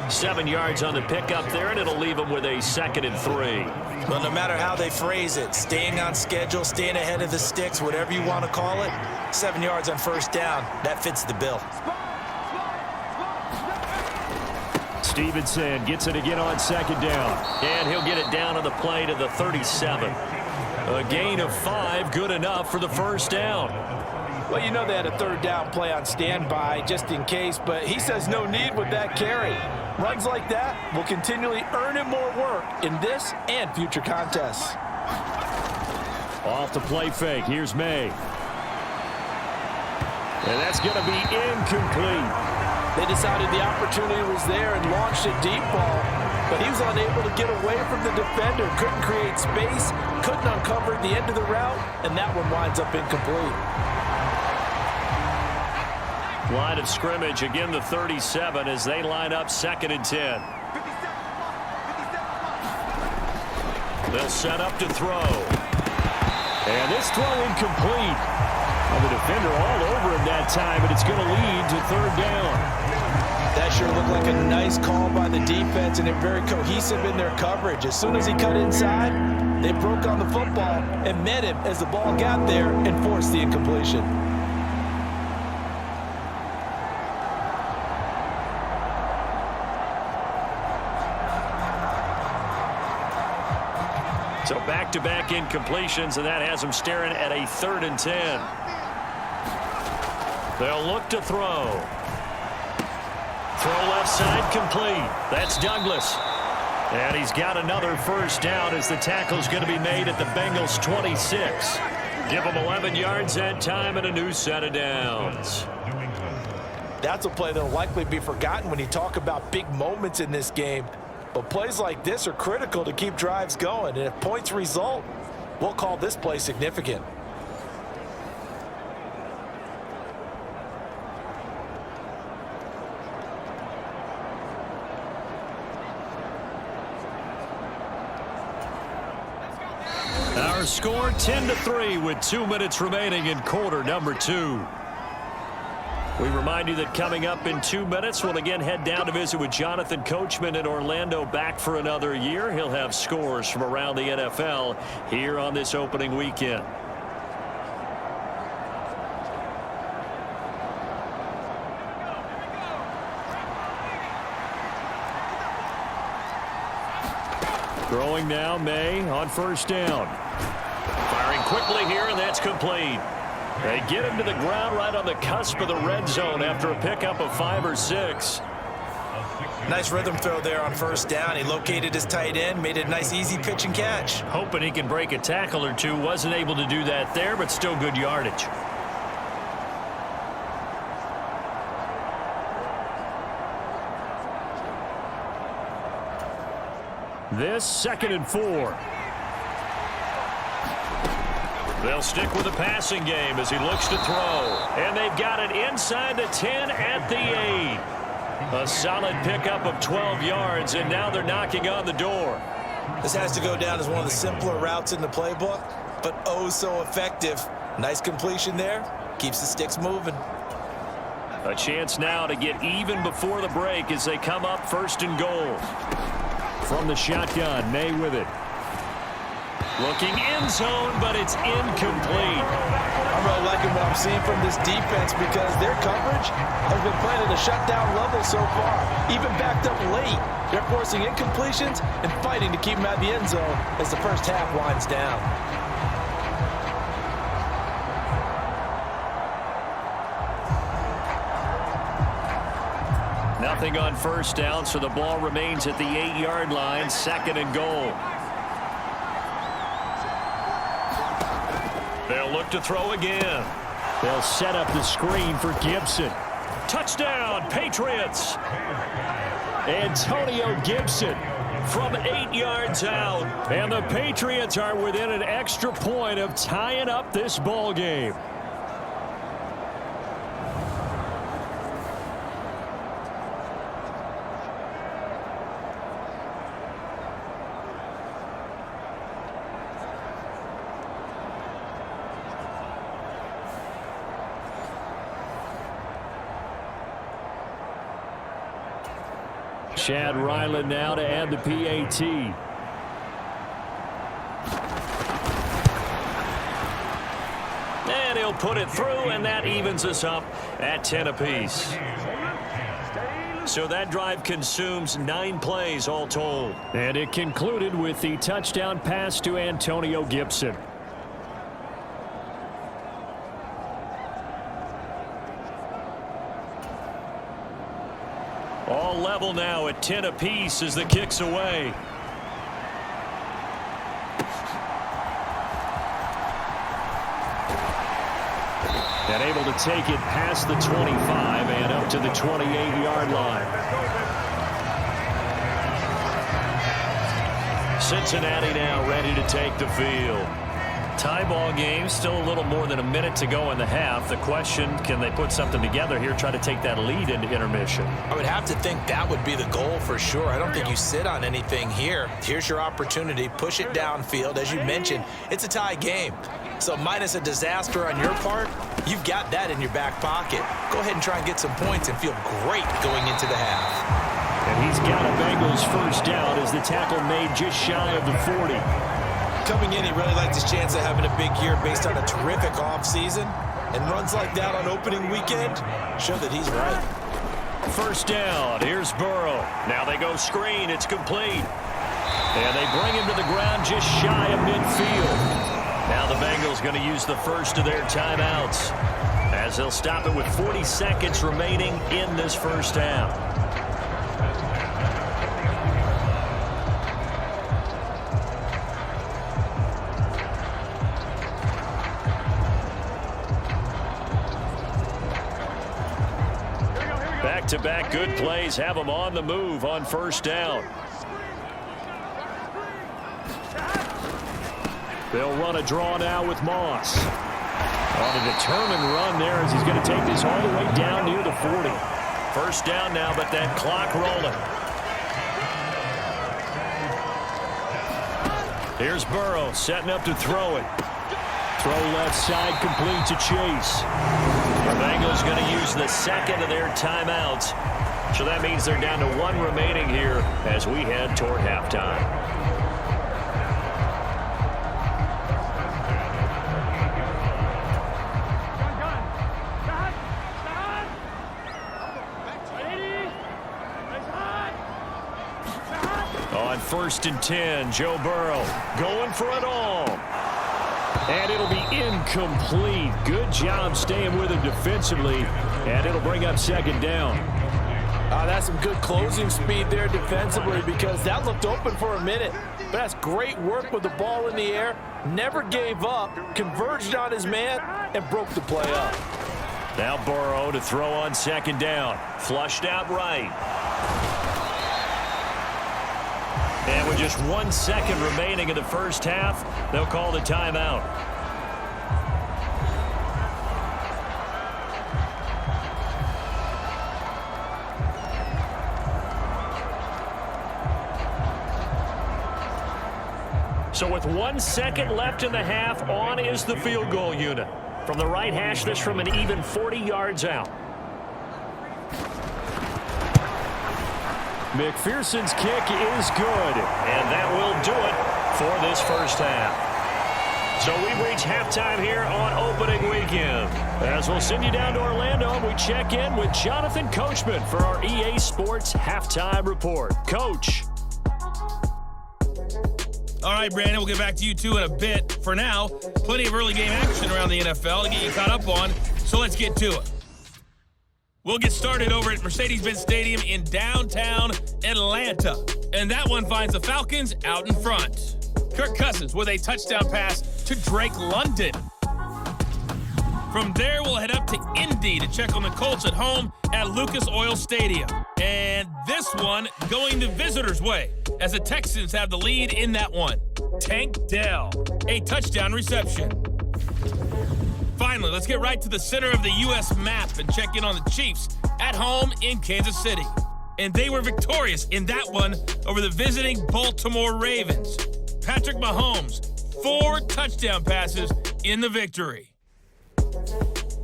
7 yards on the pickup there, and it'll leave them with a 2nd and 3. Well, no matter how they phrase it, staying on schedule, staying ahead of the sticks, whatever you want to call it, 7 yards on 1st down, that fits the bill. Stevenson gets it again on 2nd down. And he'll get it down on the play to the 37. A gain of 5, good enough for the 1st down. Well, you know they had a 3rd down play on standby just in case, but he says no need with that carry. Runs like that will continually earn him more work in this and future contests. Off the play fake. Here's May. And that's going to be incomplete. They decided the opportunity was there and launched a deep ball, but he was unable to get away from the defender. Couldn't create space, couldn't uncover the end of the route, and that one winds up incomplete. Line of scrimmage, again the 37 as they line up 2nd and 10. They'll set up to throw. And this throw incomplete. And the defender all over him that time, but it's going to lead to 3rd down. That sure looked like a nice call by the defense, and they're very cohesive in their coverage. As soon as he cut inside, they broke on the football and met him as the ball got there and forced the incompletion. So back-to-back incompletions, and that has them staring at a 3rd and 10. They'll look to throw. Throw left side complete. That's Douglas. And he's got another 1st down as the tackle's going to be made at the Bengals 26. Give them 11 yards that time and a new set of downs. That's a play that will likely be forgotten when you talk about big moments in this game. But plays like this are critical to keep drives going. And if points result, we'll call this play significant. Our score 10-3 with 2 minutes remaining in quarter number 2. We remind you that coming up in 2 minutes, we'll again head down to visit with Jonathan Coachman in Orlando, back for another year. He'll have scores from around the NFL here on this opening weekend. Throwing now, May on first down. Firing quickly here, and that's complete. They get him to the ground right on the cusp of the red zone after a pickup of 5 or 6. Nice rhythm throw there on first down. He located his tight end, made it a nice easy pitch and catch. Hoping he can break a tackle or two. Wasn't able to do that there, but still good yardage. This 2nd and 4. They'll stick with the passing game as he looks to throw. And they've got it inside the 10 at the 8. A solid pickup of 12 yards, and now they're knocking on the door. This has to go down as one of the simpler routes in the playbook, but oh so effective. Nice completion there. Keeps the sticks moving. A chance now to get even before the break as they come up 1st and goal. From the shotgun, May with it. Looking end zone, but it's incomplete. I'm really liking what I'm seeing from this defense because their coverage has been playing at a shutdown level so far. Even backed up late, they're forcing incompletions and fighting to keep them out of the end zone as the first half winds down. Nothing on first down, so the ball remains at the 8-yard line, 2nd and goal. They'll look to throw again. They'll set up the screen for Gibson. Touchdown, Patriots. Antonio Gibson from 8 yards out. And the Patriots are within an extra point of tying up this ball game. Chad Ryland now to add the PAT. And he'll put it through, and that evens us up at 10 apiece. So that drive consumes 9 plays all told. And it concluded with the touchdown pass to Antonio Gibson. All level now at 10 apiece as the kick's away. And able to take it past the 25 and up to the 28-yard line. Cincinnati now ready to take the field. Tie ball game, still a little more than a minute to go in the half. The question, can they put something together here, try to take that lead into intermission? I would have to think that would be the goal for sure. I don't think you sit on anything here. Here's your opportunity. Push it downfield. As you mentioned, it's a tie game. So minus a disaster on your part, you've got that in your back pocket. Go ahead and try and get some points and feel great going into the half. And he's got a Bengals first down as the tackle made just shy of the 40. Coming in, he really liked his chance of having a big year based on a terrific offseason. And runs like that on opening weekend show that he's right. First down, here's Burrow. Now they go screen, it's complete. And they bring him to the ground just shy of midfield. Now the Bengals going to use the first of their timeouts as they'll stop it with 40 seconds remaining in this first half. Back-to-back good plays have them on the move on first down. They'll run a draw now with Moss. On a determined run there as he's going to take this all the way down near the 40. First down now, but that clock rolling. Here's Burrow setting up to throw it. Throw left side complete to Chase. The Bengals going to use the second of their timeouts. So that means they're down to one remaining here as we head toward halftime. On 1st and 10, Jow Burrow going for it all. And it'll be incomplete. Good job staying with him defensively. And it'll bring up 2nd down. That's some good closing speed there defensively because that looked open for a minute. But that's great work with the ball in the air. Never gave up, converged on his man, and broke the play up. Now Burrow to throw on 2nd down. Flushed out right. And with just 1 second remaining in the first half, they'll call the timeout. So with 1 second left in the half, on is the field goal unit. From the right hash, this from an even 40 yards out. McPherson's kick is good, and that will do it for this first half. So we reach halftime here on opening weekend. As we'll send you down to Orlando, and we check in with Jonathan Coachman for our EA Sports Halftime Report. Coach. All right, Brandon, we'll get back to you two in a bit. For now, plenty of early game action around the NFL to get you caught up on, so let's get to it. We'll get started over at Mercedes-Benz Stadium in downtown Atlanta. And that one finds the Falcons out in front. Kirk Cousins with a touchdown pass to Drake London. From there, we'll head up to Indy to check on the Colts at home at Lucas Oil Stadium. And this one going the visitors' way as the Texans have the lead in that one. Tank Dell, a touchdown reception. Finally, let's get right to the center of the U.S. map and check in on the Chiefs at home in Kansas City. And they were victorious in that one over the visiting Baltimore Ravens. Patrick Mahomes, 4 touchdown passes in the victory.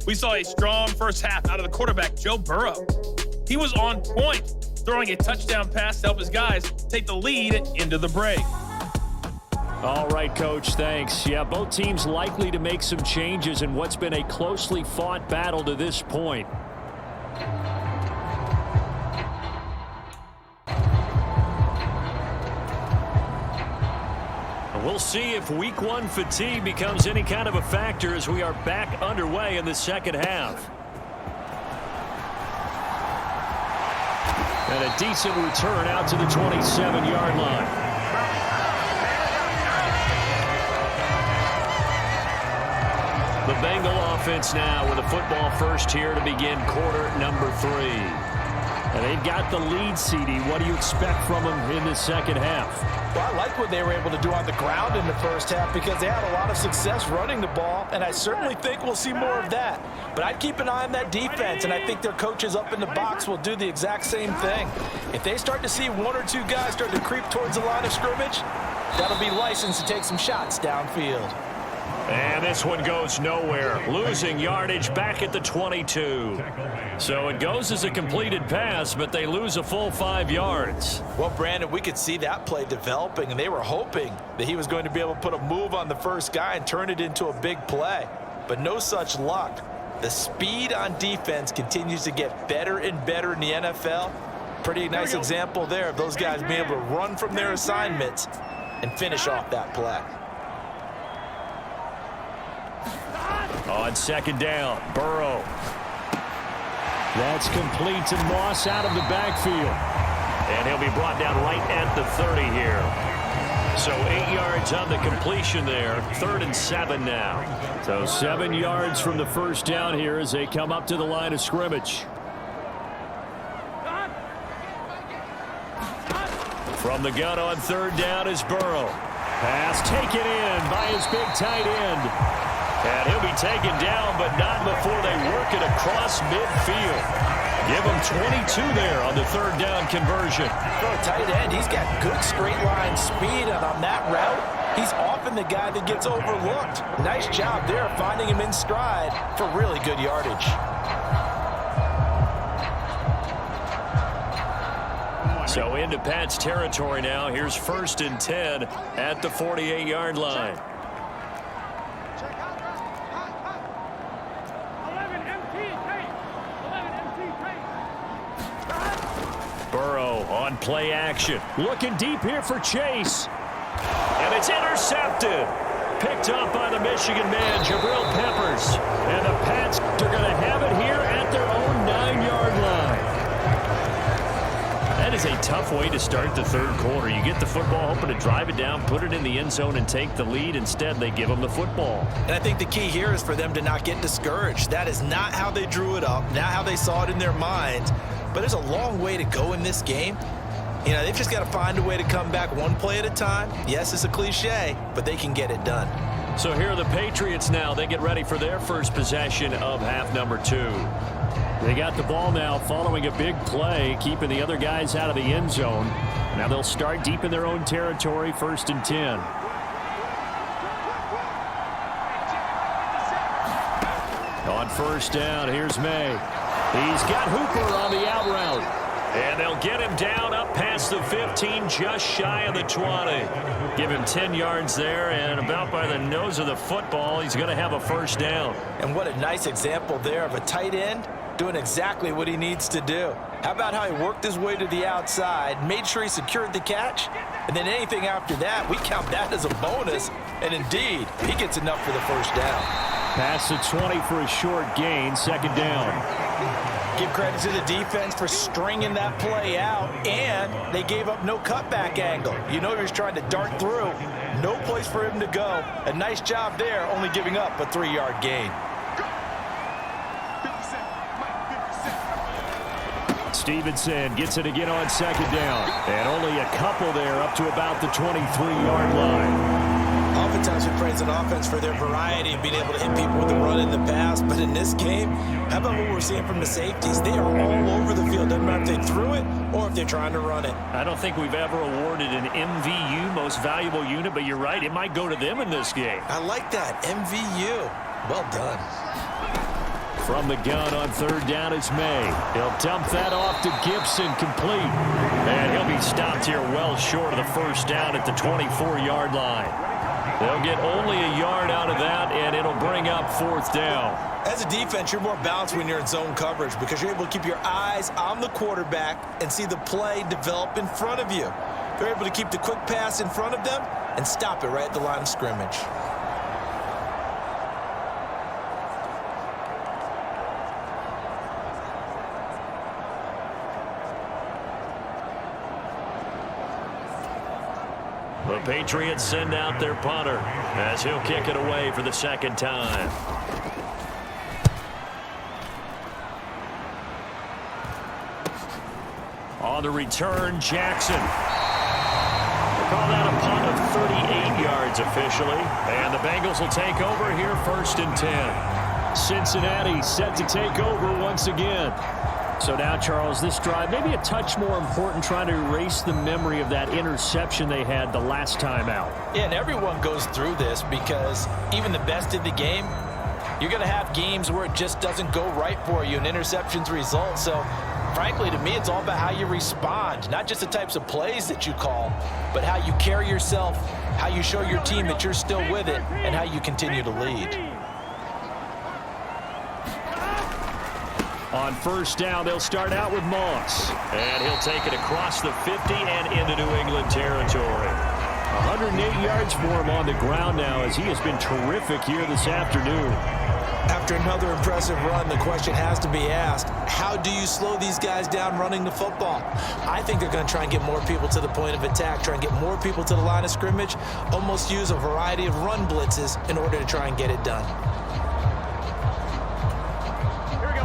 We saw a strong first half out of the quarterback, Jow Burrow. He was on point, throwing a touchdown pass to help his guys take the lead into the break. All right, Coach, thanks. Yeah, both teams likely to make some changes in what's been a closely fought battle to this point. We'll see if week 1 fatigue becomes any kind of a factor as we are back underway in the second half. And a decent return out to the 27-yard line. The Bengal offense now with a football first here to begin quarter number 3. And they've got the lead, CD. What do you expect from them in the second half? Well, I like what they were able to do on the ground in the first half because they had a lot of success running the ball, and I certainly think we'll see more of that. But I'd keep an eye on that defense, and I think their coaches up in the box will do the exact same thing. If they start to see 1 or 2 guys start to creep towards the line of scrimmage, that'll be licensed to take some shots downfield. And this one goes nowhere. Losing yardage back at the 22. So it goes as a completed pass, but they lose a full 5 yards. Well, Brandon, we could see that play developing, and they were hoping that he was going to be able to put a move on the first guy and turn it into a big play. But no such luck. The speed on defense continues to get better and better in the NFL. Pretty nice example there of those guys being able to run from their assignments and finish off that play. On second down, Burrow. That's complete to Moss out of the backfield. And he'll be brought down right at the 30 here. So 8 yards on the completion there. 3rd and 7 now. So 7 yards from the first down here as they come up to the line of scrimmage. From the gun on 3rd down is Burrow. Pass taken in by his big tight end. And he'll be taken down, but not before they work it across midfield. Give him 22 there on the 3rd down conversion. For a tight end, he's got good straight line speed, and on that route, He's often the guy that gets overlooked. Nice job there finding him in stride for really good yardage. So into Pat's territory now. Here's 1st and 10 at the 48-yard line. 11 MT tape. 11 MT tape. Burrow on play action. Looking deep here for Chase. And it's intercepted. Picked up by the Michigan man, Jabril Peppers. And the Pats are going to have it here at their own 9-yard line. That is a tough way to start the 3rd quarter. You get the football, hoping to drive it down, put it in the end zone, and take the lead. Instead, they give them the football. And I think the key here is for them to not get discouraged. That is not how they drew it up, not how they saw it in their minds. But there's a long way to go in this game. You know, they've just got to find a way to come back one play at a time. Yes, it's a cliche, but they can get it done. So here are the Patriots now. They get ready for their first possession of half number 2. They got the ball now following a big play, keeping the other guys out of the end zone. Now they'll start deep in their own territory, 1st and 10. On 1st down, here's May. He's got Hooper on the out route. And they'll get him down up past the 15, just shy of the 20. Give him 10 yards there, and about by the nose of the football, he's going to have a 1st down. And what a nice example there of a tight end doing exactly what he needs to do. How about how he worked his way to the outside, made sure he secured the catch, and then anything after that, we count that as a bonus. And indeed, he gets enough for the 1st down. Past the 20 for a short gain, 2nd down. Give credit to the defense for stringing that play out, and they gave up no cutback angle. You know he was trying to dart through. No place for him to go. A nice job there, only giving up a 3-yard gain. Stevenson gets it again on 2nd down. And only a couple there up to about the 23-yard line. Oftentimes we praise an offense for their variety of being able to hit people with the run in the pass. But in this game, how about what we're seeing from the safeties? They are all over the field. Doesn't matter if they threw it or if they're trying to run it. I don't think we've ever awarded an MVU, most valuable unit, but you're right, it might go to them in this game. I like that. MVU. Well done. From the gun on 3rd down is May. He'll dump that off to Gibson, complete. And he'll be stopped here well short of the 1st down at the 24-yard line. They'll get only a yard out of that, and it'll bring up 4th down. As a defense, you're more balanced when you're in zone coverage because you're able to keep your eyes on the quarterback and see the play develop in front of you. They're able to keep the quick pass in front of them and stop it right at the line of scrimmage. The Patriots send out their punter as he'll kick it away for the 2nd time. On the return, Jackson. They call that a punt of 38 yards officially. And the Bengals will take over here 1st and 10. Cincinnati set to take over once again. So now, Charles, this drive maybe a touch more important, trying to erase the memory of that interception they had the last time out. Yeah, and everyone goes through this because even the best in the game, you're going to have games where it just doesn't go right for you and interceptions result. So, frankly, to me, it's all about how you respond, not just the types of plays that you call, but how you carry yourself, how you show your team that you're still with it, and how you continue to lead. On 1st down, they'll start out with Moss. And he'll take it across the 50 and into New England territory. 108 yards for him on the ground now as he has been terrific here this afternoon. After another impressive run, the question has to be asked, how do you slow these guys down running the football? I think they're going to try and get more people to the point of attack, try and get more people to the line of scrimmage, almost use a variety of run blitzes in order to try and get it done.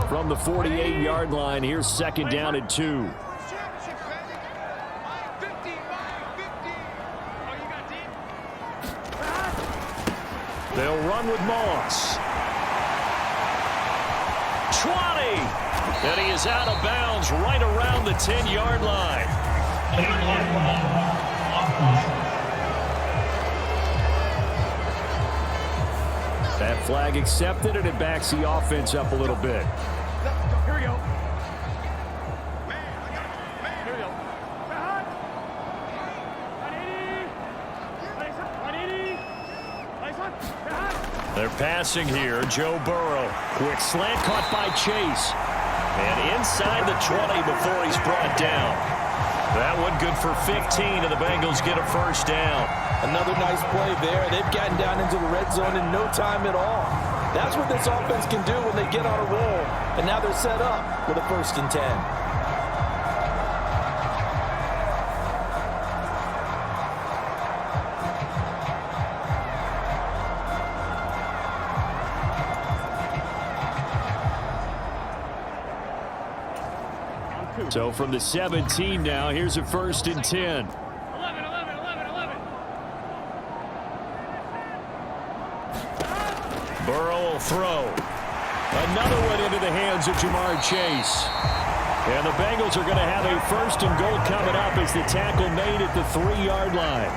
From the 48-yard line, here's 2nd down and 2. They'll run with Moss. 20! And he is out of bounds right around the 10-yard line. flag accepted, and it backs the offense up a little bit. Here we go. Here we go. 180. They're passing here. Jow Burrow. Quick slant caught by Chase. And inside the 20 before he's brought down. That one good for 15, and the Bengals get a first down. Another nice play there. They've gotten down into the red zone in no time at all. That's what this offense can do when they get on a roll. And now they're set up with a 1st and 10. So from the 17 now, here's a 1st and 10. 11. Burrow will throw. Another one into the hands of Jamar Chase. And the Bengals are going to have a 1st and goal coming up as the tackle made at the 3-yard line.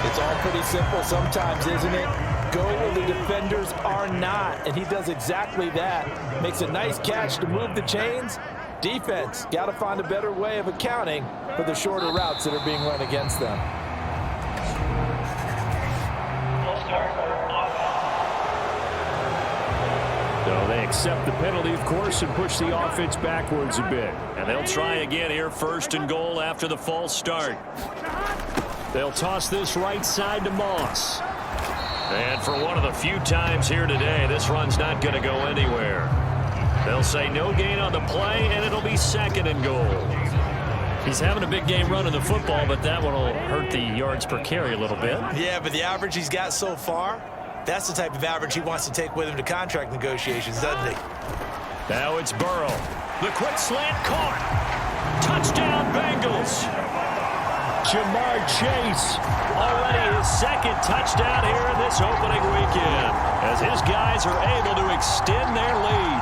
It's all pretty simple sometimes, isn't it? Go where the defenders are not, and he does exactly that. Makes a nice catch to move the chains. Defense got to find a better way of accounting for the shorter routes that are being run against them. So they accept the penalty, of course, and push the offense backwards a bit. And they'll try again here, 1st and goal after the false start. They'll toss this right side to Moss. And for one of the few times here today, this run's not going to go anywhere. They'll say no gain on the play, and it'll be 2nd and goal. He's having a big game running the football, but that one will hurt the yards per carry a little bit. Yeah, but the average he's got so far, that's the type of average he wants to take with him to contract negotiations, doesn't he? Now it's Burrow. The quick slant caught. Touchdown, Bengals. Jamar Chase, already his 2nd touchdown here in this opening weekend, as his guys are able to extend their lead.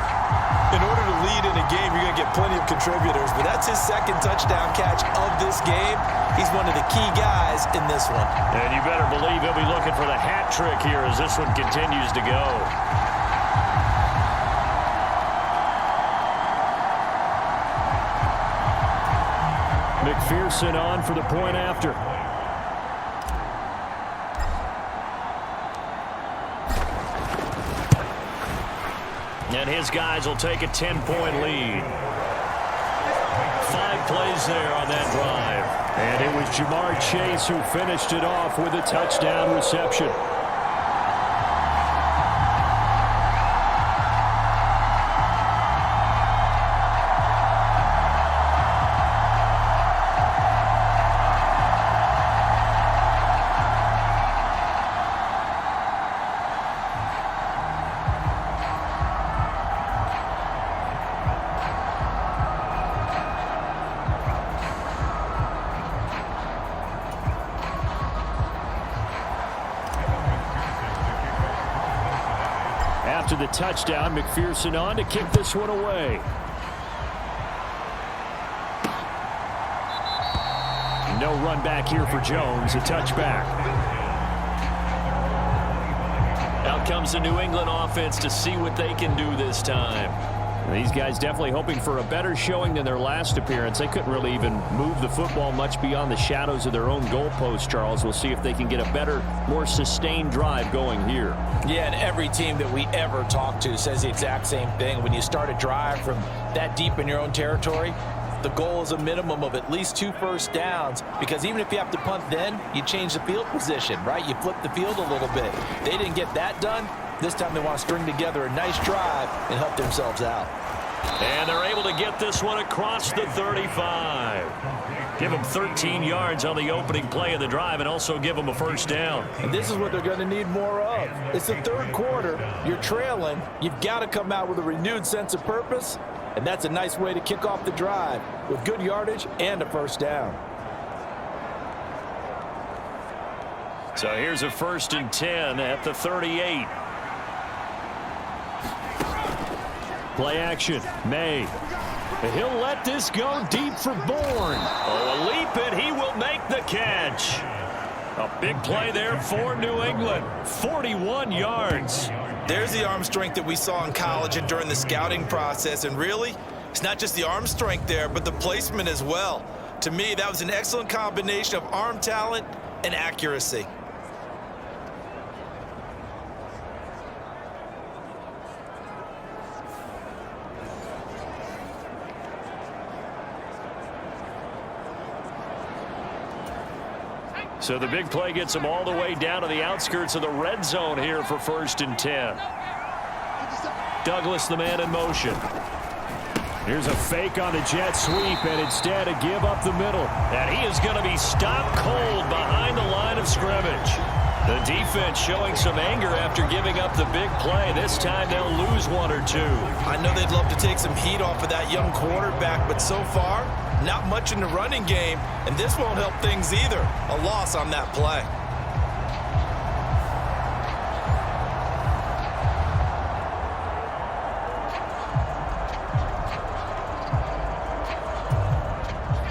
In order to lead in a game, you're going to get plenty of contributors, but that's his 2nd touchdown catch of this game. He's one of the key guys in this one. And you better believe he'll be looking for the hat trick here as this one continues to go. McPherson on for the point after. And his guys will take a 10-point lead. 5 plays there on that drive. And it was Jamar Chase who finished it off with a touchdown reception. After the touchdown, McPherson on to kick this one away. No run back here for Jones, a touchback. Out comes the New England offense to see what they can do this time. These guys definitely hoping for a better showing than their last appearance. They couldn't really even move the football much beyond the shadows of their own goalpost, Charles. We'll see if they can get a better, more sustained drive going here. Yeah, and every team that we ever talk to says the exact same thing. When you start a drive from that deep in your own territory, the goal is a minimum of at least 2 first downs, because even if you have to punt then, you change the field position, right? You flip the field a little bit. They didn't get that done. This time they want to string together a nice drive and help themselves out. And they're able to get this one across the 35. Give them 13 yards on the opening play of the drive and also give them a first down. And this is what they're going to need more of. It's the 3rd quarter. You're trailing. You've got to come out with a renewed sense of purpose, and that's a nice way to kick off the drive with good yardage and a first down. So here's a 1st and 10 at the 38. Play action. May. He'll let this go deep for Bourne. Oh, a leap, and he will make the catch. A big play there for New England. 41 yards. There's the arm strength that we saw in college and during the scouting process. And really, it's not just the arm strength there, but the placement as well. To me, that was an excellent combination of arm talent and accuracy. So the big play gets them all the way down to the outskirts of the red zone here for 1st and 10. Douglas, the man in motion. Here's a fake on the jet sweep, and instead a give up the middle. And he is going to be stopped cold behind the line of scrimmage. The defense showing some anger after giving up the big play. This time they'll lose 1 or 2. I know they'd love to take some heat off of that young quarterback, but so far, not much in the running game, and this won't help things either. A loss on that play.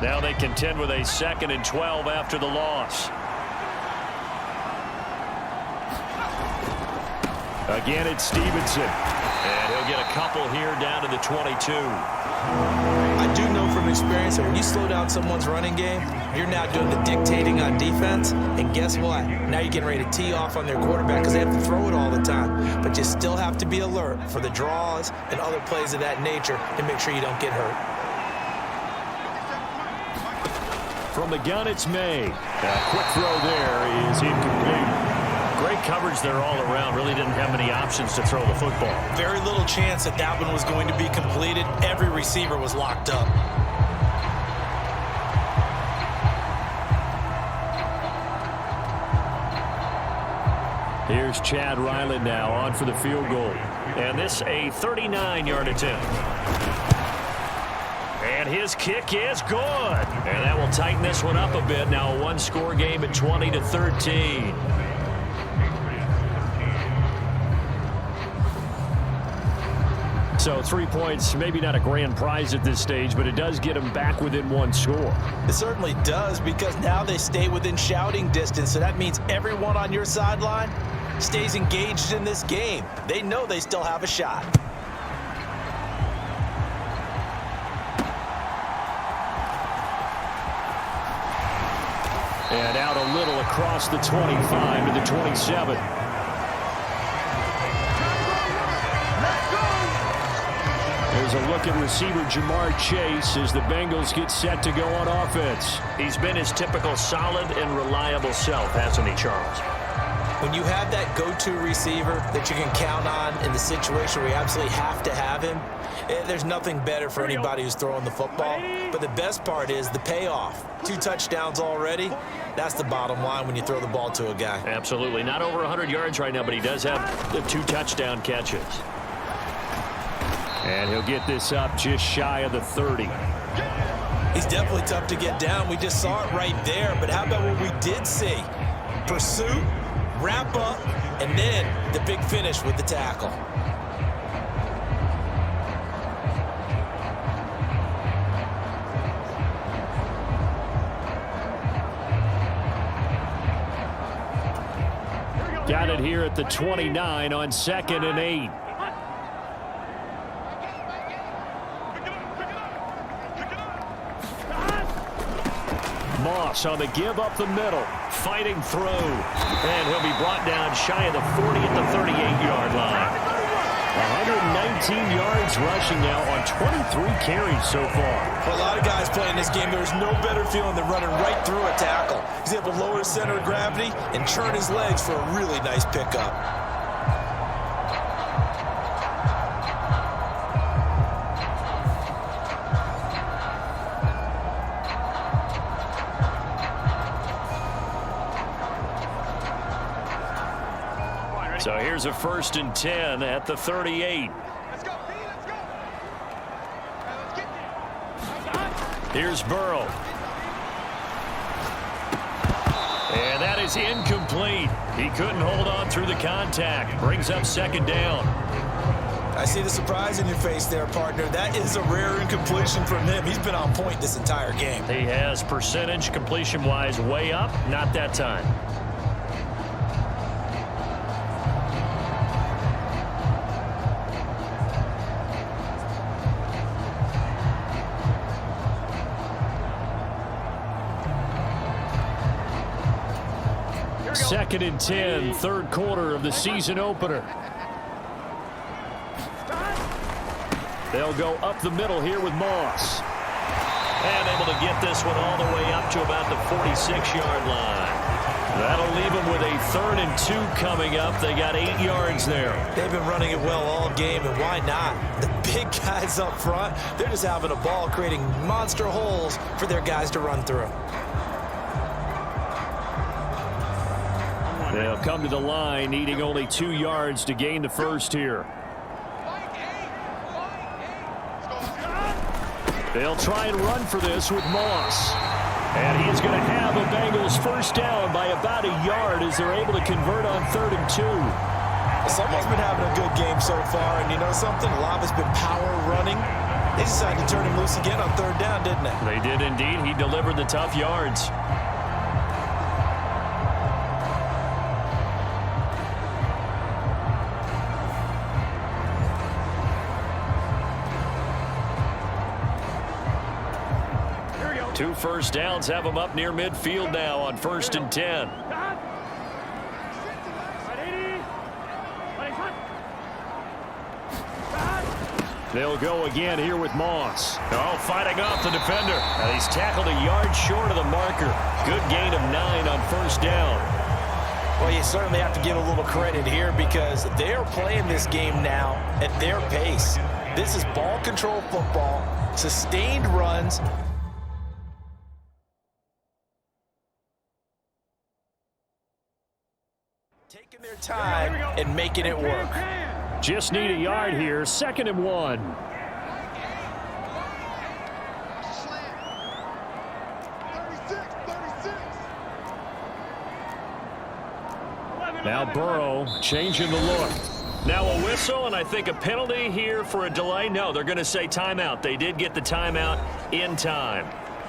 Now they contend with a 2nd and 12 after the loss. Again, it's Stevenson. And he'll get a couple here down to the 22. I do know from experience that when you slow down someone's running game, you're now doing the dictating on defense. And guess what? Now you're getting ready to tee off on their quarterback because they have to throw it all the time. But you still have to be alert for the draws and other plays of that nature to make sure you don't get hurt. From the gun, it's May. A quick throw there is incomplete. Great coverage there all around. Really didn't have many options to throw the football. Very little chance that that one was going to be completed. Every receiver was locked up. Here's Chad Ryland now on for the field goal. And this a 39-yard attempt. And his kick is good. And that will tighten this one up a bit. Now a one-score game at 20-13. So 3 points, maybe not a grand prize at this stage, but it does get them back within one score. It certainly does, because now they stay within shouting distance. So that means everyone on your sideline stays engaged in this game. They know they still have a shot. And out a little across the 25 to the 27. There's a look at receiver Jamar Chase as the Bengals get set to go on offense. He's been his typical solid and reliable self, hasn't he, Charles? When you have that go-to receiver that you can count on in the situation where you absolutely have to have him, there's nothing better for anybody who's throwing the football. But the best part is the payoff. 2 touchdowns already. That's the bottom line when you throw the ball to a guy. Absolutely. Not over 100 yards right now, but he does have the 2 touchdown catches. And he'll get this up just shy of the 30. He's definitely tough to get down. We just saw it right there. But how about what we did see? Pursuit, wrap up, and then the big finish with the tackle. Got it here at the 29 on 2nd and 8. Moss on the give up the middle, fighting through, and he'll be brought down shy of the 40 at the 38-yard line. 119 yards rushing now on 23 carries so far. For a lot of guys playing this game, there's no better feeling than running right through a tackle. He's able to lower his center of gravity and turn his legs for a really nice pickup. So here's a 1st and 10 at the 38. Let's go, B, let's go. Let's get there. Here's Burrow. And that is incomplete. He couldn't hold on through the contact. Brings up 2nd down. I see the surprise in your face there, partner. That is a rare incompletion from him. He's been on point this entire game. He has percentage completion-wise way up. Not that time. Second and 10, third quarter of the season opener. They'll go up the middle here with Moss. And able to get this one all the way up to about the 46-yard line. That'll leave them with a 3rd and 2 coming up. They got 8 yards there. They've been running it well all game, and why not? The big guys up front, they're just having a ball, creating monster holes for their guys to run through. They'll come to the line, needing only 2 yards to gain the first here. They'll try and run for this with Moss. And he's going to have a Bengals first down by about a yard as they're able to convert on 3rd and 2. Someone's been having a good game so far, and you know something? A lot of it's been power running. They decided to turn him loose again on 3rd down, didn't they? They did indeed. He delivered the tough yards. Two first downs have them up near midfield now on 1st and 10. They'll go again here with Moss. Oh, fighting off the defender. And he's tackled a yard short of the marker. Good gain of 9 on 1st down. Well, you certainly have to give a little credit here because they're playing this game now at their pace. This is ball control football, sustained runs. Taking their time and making it work. Just need a yard here. 2nd and 1. Now Burrow changing the look. Now a whistle and I think a penalty here for a delay. No, they're going to say timeout. They did get the timeout in time.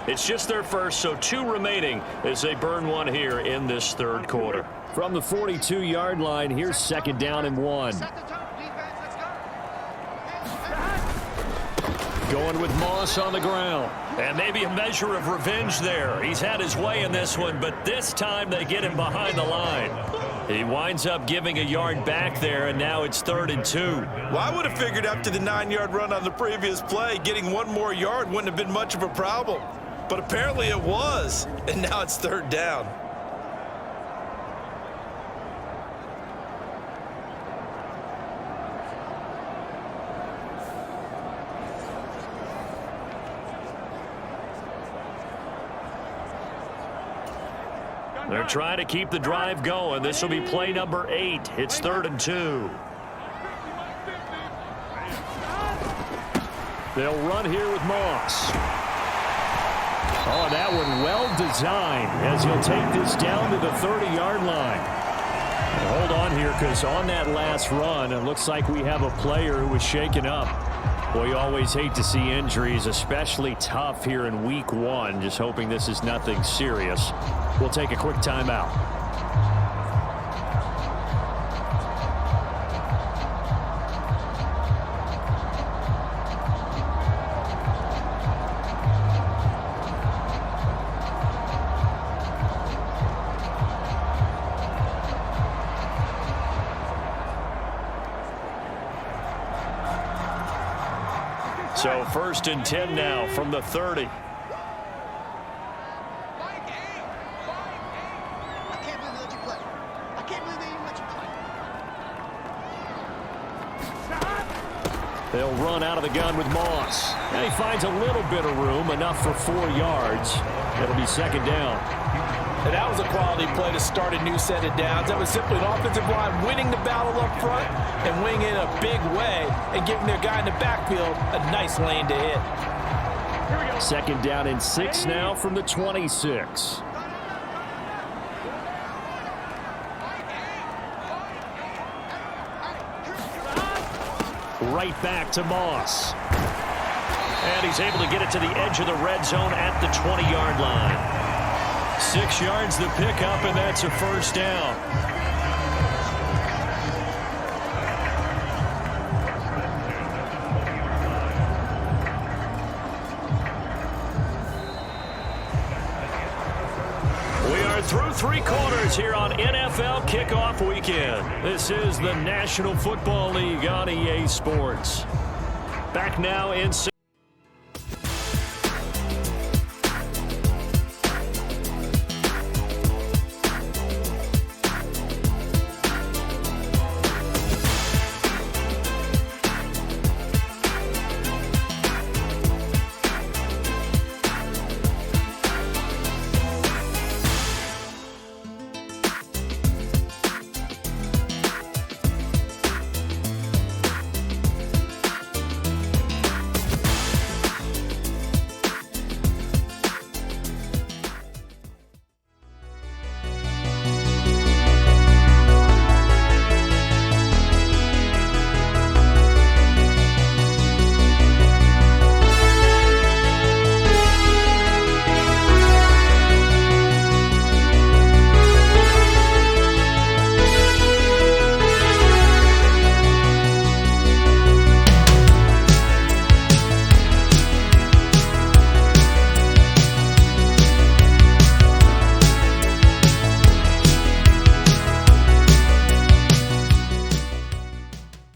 It's just their first, so 2 remaining as they burn one here in this 3rd quarter. From the 42-yard line, here's 2nd down and 1. Going with Moss on the ground. And maybe a measure of revenge there. He's had his way in this one, but this time they get him behind the line. He winds up giving a yard back there, and now it's 3rd and 2. Well, I would have figured after the 9-yard run on the previous play, getting 1 more yard wouldn't have been much of a problem. But apparently it was, and now it's 3rd down. They're trying to keep the drive going. This will be play number 8. It's 3rd and 2. They'll run here with Moss. Oh, that one well designed as he'll take this down to the 30-yard line. Hold on here because on that last run, it looks like we have a player who was shaken up. Well, you always hate to see injuries, especially tough here in week 1. Just hoping this is nothing serious. We'll take a quick timeout. So 1st and 10 now from the 30. They'll run out of the gun with Moss. And he finds a little bit of room, enough for 4 yards. It'll be 2nd down. And that was a quality play to start a new set of downs. That was simply an offensive line winning the battle up front and winning in a big way and giving their guy in the backfield a nice lane to hit. 2nd down and 6 now from the 26. right back to Moss. And he's able to get it to the edge of the red zone at the 20-yard line. 6 yards the pickup, and that's a first down. Through 3 quarters here on NFL Kickoff Weekend. This is the National Football League on EA Sports. Back now in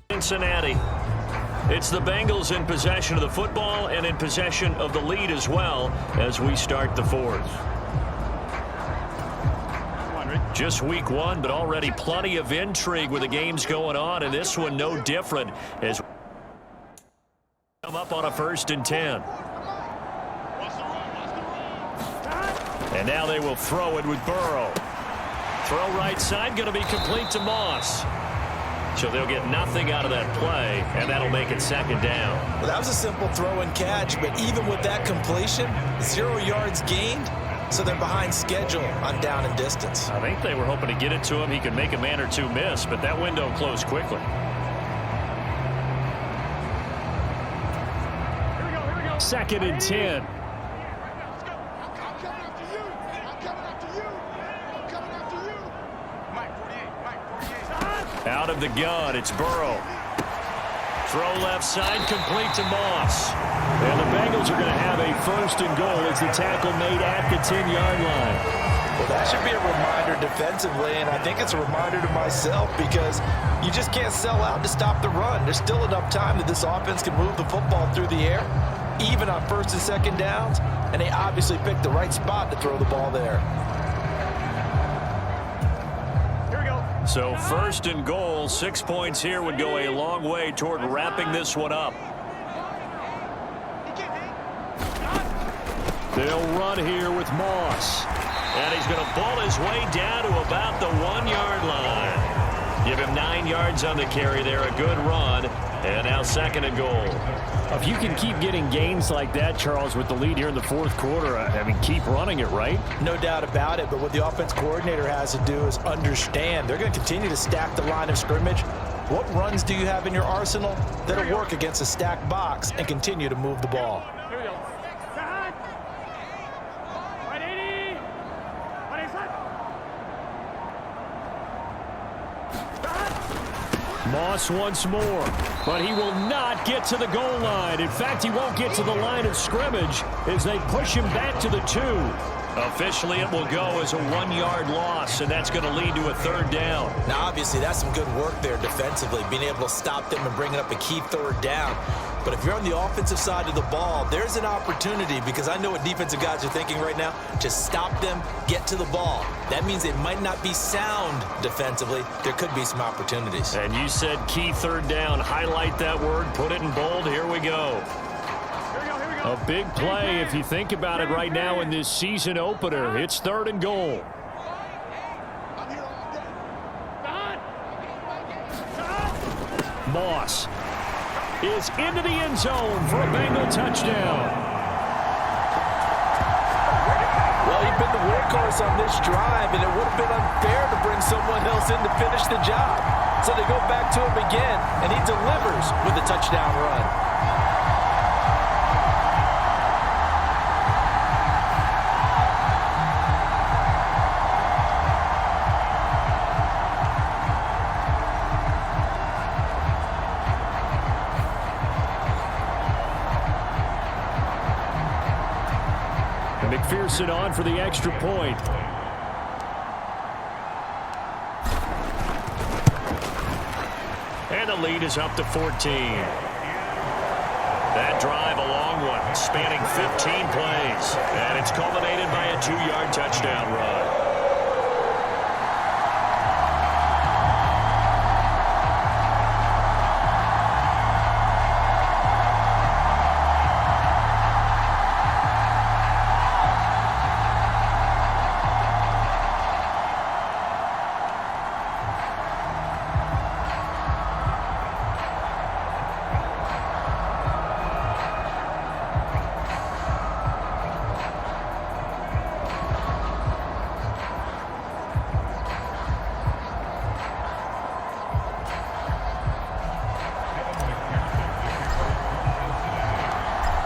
Cincinnati. It's the Bengals in possession of the football and in possession of the lead as well as we start the 4th. Just week 1, but already plenty of intrigue with the games going on, and this one no different as we come up on a 1st and 10. And now they will throw it with Burrow. Throw right side, going to be complete to Moss. So they'll get nothing out of that play, and that'll make it 2nd down. Well, that was a simple throw and catch, but even with that completion, 0 yards gained, so they're behind schedule on down and distance. I think they were hoping to get it to him. He could make a man or two miss, but that window closed quickly. Here we go. 2nd and 10. Out of the gun, it's Burrow. Throw left side, complete to Moss. And the Bengals are going to have a 1st and goal as the tackle made at the 10-yard line. Well, that should be a reminder defensively, and I think it's a reminder to myself because you just can't sell out to stop the run. There's still enough time that this offense can move the football through the air, even on 1st and 2nd downs, and they obviously picked the right spot to throw the ball there. So 1st and goal, 6 points here would go a long way toward wrapping this one up. They'll run here with Moss. And he's going to ball his way down to about the 1-yard line. Give him 9 yards on the carry there, a good run. And now 2nd and goal. If you can keep getting gains like that, Charles, with the lead here in the 4th quarter, I mean, keep running it, right? No doubt about it, but what the offense coordinator has to do is understand they're going to continue to stack the line of scrimmage. What runs do you have in your arsenal that'll work against a stacked box and continue to move the ball? Here we go. Right 80. Right inside. Moss once more, but he will not get to the goal line. In fact, he won't get to the line of scrimmage as they push him back to the 2. Officially, it will go as a 1-yard loss, and that's going to lead to a 3rd down. Now, obviously, that's some good work there defensively, being able to stop them and bringing up a key 3rd down. But if you're on the offensive side of the ball, there's an opportunity, because I know what defensive guys are thinking right now. Just stop them, get to the ball. That means it might not be sound defensively. There could be some opportunities. And you said key 3rd down. Highlight that word, put it in bold. Here we go. A big play if you think about it right now in this season opener. It's 3rd and goal. Moss is into the end zone for a Bengal touchdown. Well, he'd been the workhorse on this drive, and it would have been unfair to bring someone else in to finish the job. So they go back to him again, and he delivers with a touchdown run. McPherson on for the extra point. And the lead is up to 14. That drive, a long one, spanning 15 plays. And it's culminated by a 2-yard touchdown run.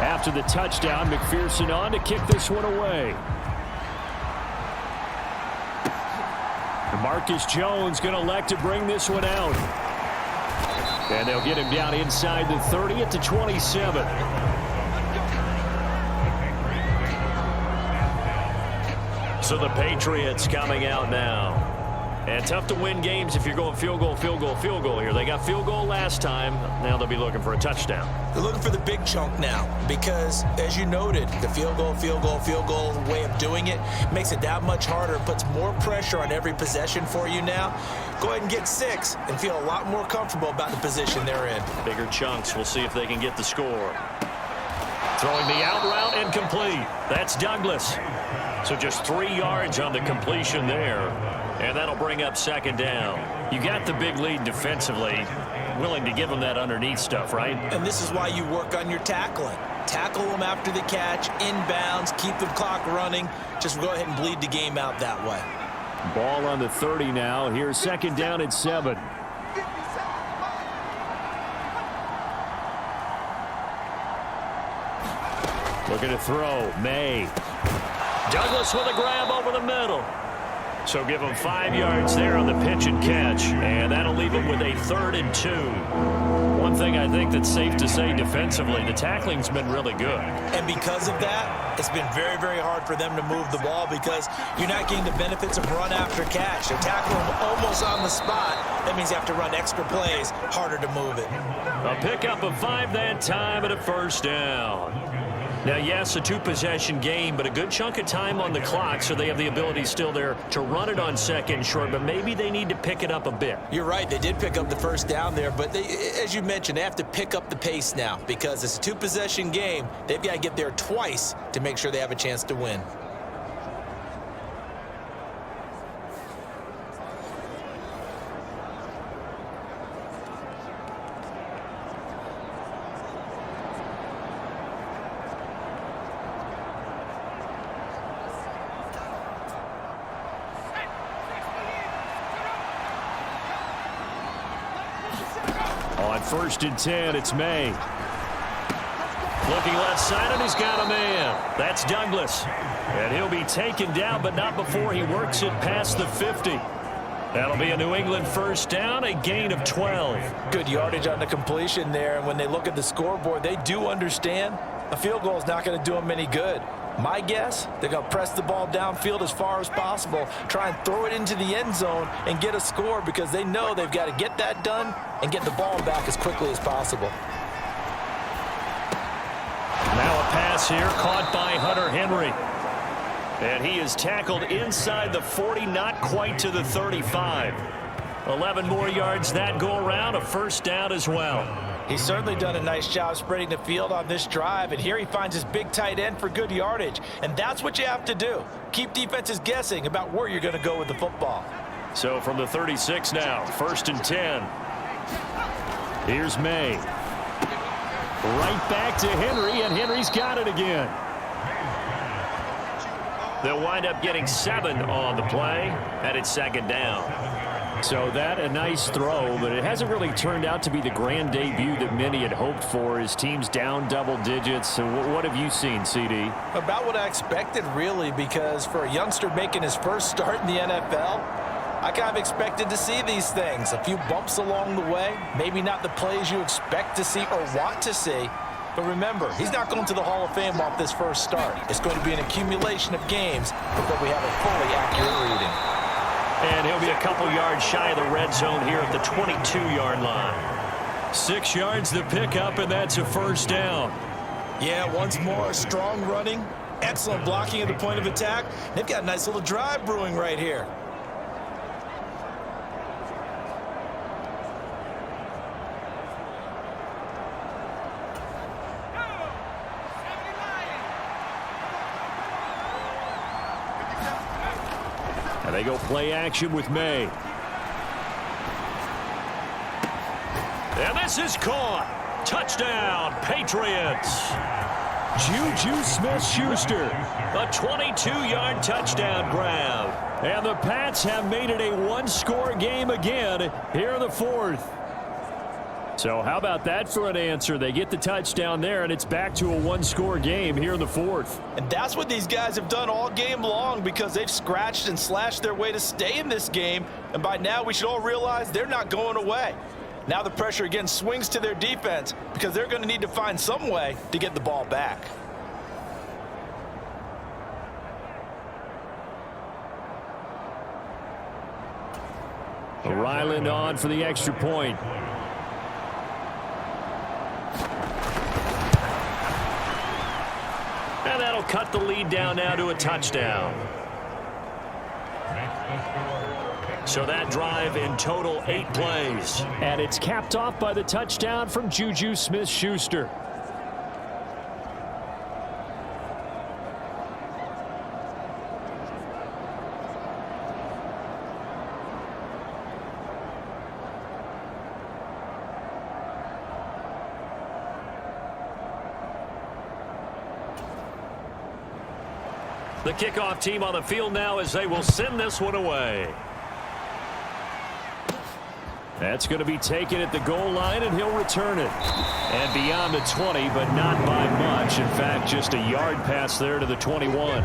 After the touchdown, McPherson on to kick this one away. Marcus Jones going to elect to bring this one out. And they'll get him down inside the 30 at the 27. So the Patriots coming out now. And tough to win games if you're going field goal, field goal, field goal here. They got field goal last time. Now they'll be looking for a touchdown. They're looking for the big chunk now because, as you noted, the field goal way of doing it makes it that much harder and puts more pressure on every possession for you now. Go ahead and get 6 and feel a lot more comfortable about the position they're in. Bigger chunks. We'll see if they can get the score. Throwing the out route incomplete. That's Douglas. So just 3 yards on the completion there. And that'll bring up second down. You got the big lead defensively. Willing to give them that underneath stuff, right? And this is why you work on your tackling. Tackle them after the catch, inbounds, keep the clock running. Just go ahead and bleed the game out that way. Ball on the 30 now. Here's second down at 7. Looking to throw. May. Douglas with a grab over the middle. So give them 5 yards there on the pitch and catch. And that'll leave them with a 3rd and 2. One thing I think that's safe to say defensively, the tackling's been really good. And because of that, it's been very, very hard for them to move the ball because you're not getting the benefits of run after catch. They're tackling them almost on the spot. That means you have to run extra plays, harder to move it. A pickup of 5 that time and a first down. Now, yes, a 2-possession game, but a good chunk of time on the clock, so they have the ability still there to run it on second short, but maybe they need to pick it up a bit. You're right. They did pick up the first down there, but as you mentioned, they have to pick up the pace now because it's a 2-possession game. They've got to get there twice to make sure they have a chance to win. On 1st and 10, it's May. Looking left side, and he's got a man. That's Douglas. And he'll be taken down, but not before he works it past the 50. That'll be a New England first down, a gain of 12. Good yardage on the completion there, and when they look at the scoreboard, they do understand a field goal is not going to do them any good. My guess, they're going to press the ball downfield as far as possible, try and throw it into the end zone and get a score because they know they've got to get that done and get the ball back as quickly as possible. Now a pass here caught by Hunter Henry. And he is tackled inside the 40, not quite to the 35. 11 more yards that go around, a first down as well. He's certainly done a nice job spreading the field on this drive, and here he finds his big tight end for good yardage. And that's what you have to do. Keep defenses guessing about where you're going to go with the football. So from the 36 now, 1st and 10. Here's May. Right back to Henry, and Henry's got it again. They'll wind up getting 7 on the play, and it's second down. So that a nice throw, but it hasn't really turned out to be the grand debut that many had hoped for. His team's down double digits. So what have you seen, CD? About what I expected, really, because for a youngster making his first start in the NFL, I kind of expected to see these things. A few bumps along the way, maybe not the plays you expect to see or want to see. But remember, he's not going to the Hall of Fame off this first start. It's going to be an accumulation of games before we have a fully accurate reading. And he'll be a couple yards shy of the red zone here at the 22-yard line. 6 yards to pick up, and that's a first down. Yeah, once more, strong running, excellent blocking at the point of attack. They've got a nice little drive brewing right here. And they go play action with May. And this is caught. Touchdown, Patriots. Juju Smith-Schuster, a 22-yard touchdown grab. And the Pats have made it a one-score game again here in the fourth. So how about that for an answer? They get the touchdown there, and it's back to a one-score game here in the fourth. And that's what these guys have done all game long, because they've scratched and slashed their way to stay in this game. And by now, we should all realize they're not going away. Now the pressure again swings to their defense, because they're going to need to find some way to get the ball back. Ryland on for the extra point. And that'll cut the lead down now to a touchdown. So that drive in total 8 plays. And it's capped off by the touchdown from Juju Smith-Schuster. The kickoff team on the field now as they will send this one away. That's going to be taken at the goal line, and he'll return it. And beyond the 20, but not by much. In fact, just a yard pass there to the 21.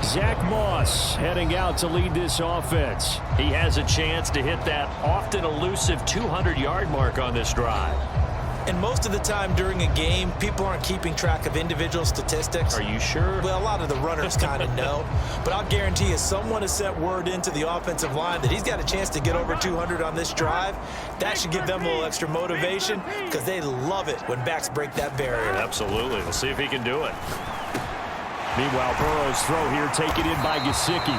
Zach Moss heading out to lead this offense. He has a chance to hit that often elusive 200-yard mark on this drive. And most of the time during a game, people aren't keeping track of individual statistics. Are you sure? Well, a lot of the runners kind of know. But I'll guarantee you, someone has sent word into the offensive line that he's got a chance to get over 200 on this drive. That should give them a little extra motivation, because they love it when backs break that barrier. Absolutely. We'll see if he can do it. Meanwhile, Burrow's throw here taken in by Gesicki.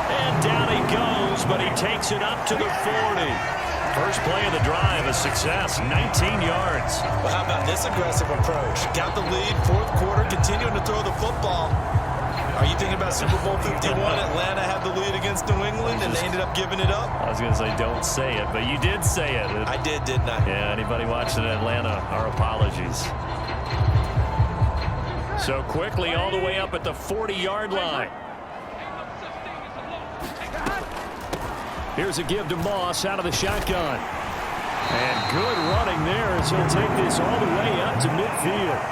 And down he goes, but he takes it up to the 40. First play of the drive, a success, 19 yards. Well, how about this aggressive approach? Got the lead, fourth quarter, continuing to throw the football. Are you thinking about Super Bowl 51? Atlanta had the lead against New England, and they ended up giving it up? I was going to say, don't say it, but you did say it. I did, didn't I? Yeah, anybody watching Atlanta, our apologies. So quickly all the way up at the 40-yard line. Here's a give to Moss out of the shotgun. And good running there as he'll take this all the way up to midfield.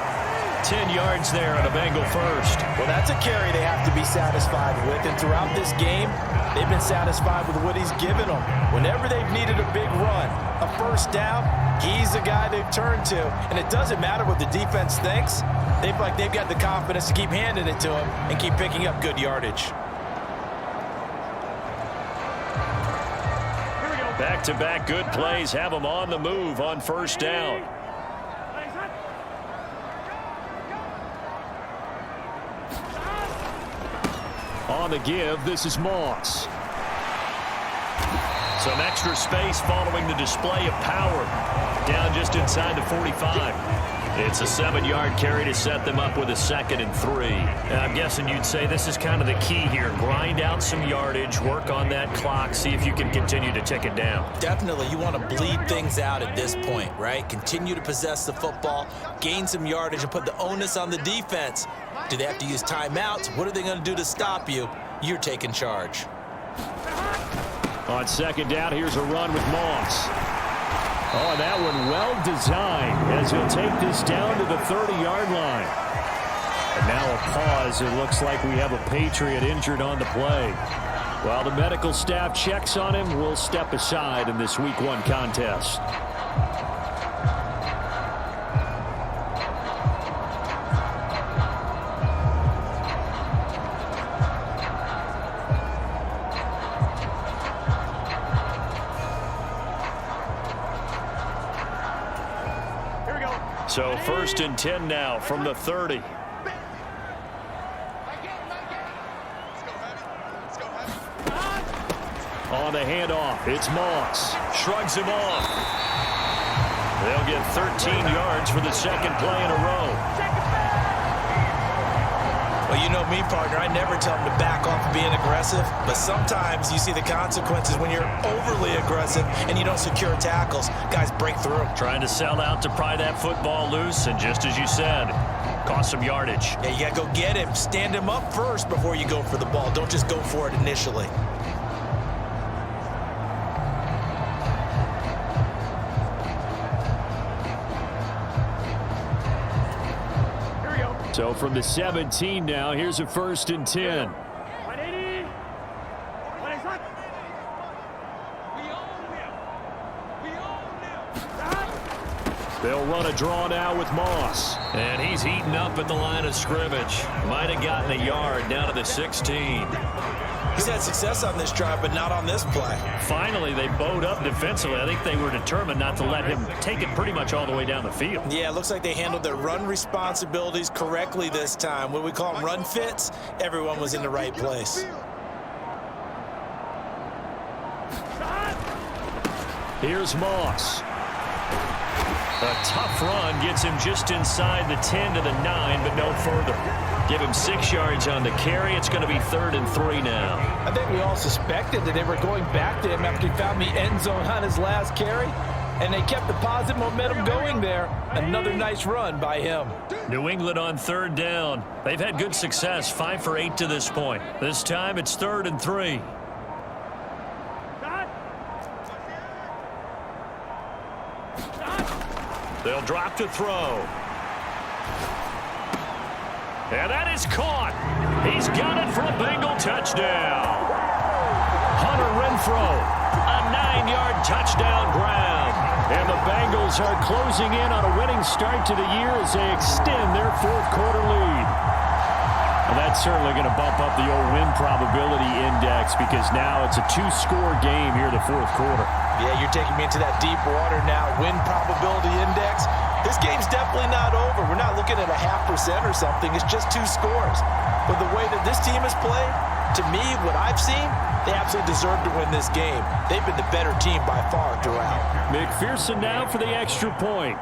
10 yards there on a Bengal first. Well, that's a carry they have to be satisfied with. And throughout this game, they've been satisfied with what he's given them. Whenever they've needed a big run, a first down, he's the guy they've turned to. And it doesn't matter what the defense thinks. They've got the confidence to keep handing it to him and keep picking up good yardage. Back-to-back good plays have them on the move on first down. On the give, this is Moss. Some extra space following the display of power. Down just inside the 45. It's a 7-yard carry to set them up with a 2nd and 3. And I'm guessing you'd say this is kind of the key here. Grind out some yardage, work on that clock, see if you can continue to tick it down. Definitely. You want to bleed things out at this point, right? Continue to possess the football, gain some yardage, and put the onus on the defense. Do they have to use timeouts? What are they going to do to stop you? You're taking charge. On second down, here's a run with Moss. Oh, that one well designed as he'll take this down to the 30-yard line. And now a pause. It looks like we have a Patriot injured on the play. While the medical staff checks on him, we'll step aside in this Week 1 contest. So 1st and 10 now from the 30. On the handoff, it's Moss. Shrugs him off. They'll get 13 yards for the second play in a row. Well, you know me, partner. I never tell them to back off of being aggressive, but sometimes you see the consequences when you're overly aggressive and you don't secure tackles. Guys break through. Trying to sell out to pry that football loose, and just as you said, cost some yardage. Yeah, you got to go get him. Stand him up first before you go for the ball. Don't just go for it initially. So from the 17 now, here's a 1st and 10. 180. 180. They'll run a draw now with Moss. And he's eaten up at the line of scrimmage. Might have gotten a yard down to the 16. He's had success on this drive, but not on this play. Finally, they bowed up defensively. I think they were determined not to let him take it pretty much all the way down the field. Yeah, it looks like they handled their run responsibilities correctly this time. What we call them run fits, everyone was in the right place. Here's Moss. A tough run gets him just inside the 10 to the 9, but no further. Give him 6 yards on the carry. It's going to be 3rd and 3 now. I think we all suspected that they were going back to him after he found the end zone on his last carry, and they kept the positive momentum going there. Another nice run by him. New England on 3rd down. They've had good success, 5 for 8 to this point. This time it's 3rd and 3. They'll drop to throw. And that is caught. He's got it for a Bengal touchdown. Hunter Renfrow, a 9-yard touchdown grab. And the Bengals are closing in on a winning start to the year as they extend their 4th quarter lead. And that's certainly going to bump up the old win probability index because now it's a 2-score game here in the 4th quarter. Yeah, you're taking me into that deep water now. Win probability index. This game's definitely not over. We're not looking at a 0.5% or something. It's just 2 scores. But the way that this team has played, to me, what I've seen, they absolutely deserve to win this game. They've been the better team by far throughout. McPherson now for the extra point.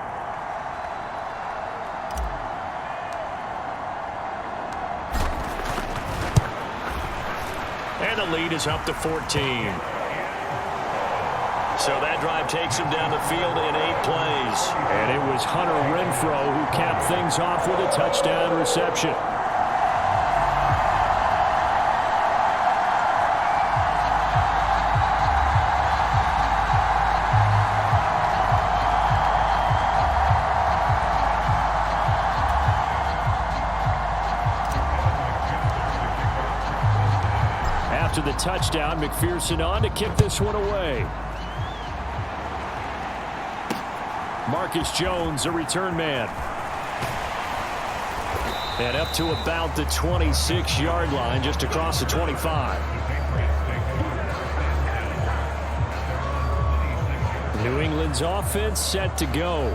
And the lead is up to 14. So that drive takes him down the field in 8 plays. And it was Hunter Renfrow who capped things off with a touchdown reception. After the touchdown, McPherson on to kick this one away. Marcus Jones, a return man. And up to about the 26-yard line, just across the 25. New England's offense set to go.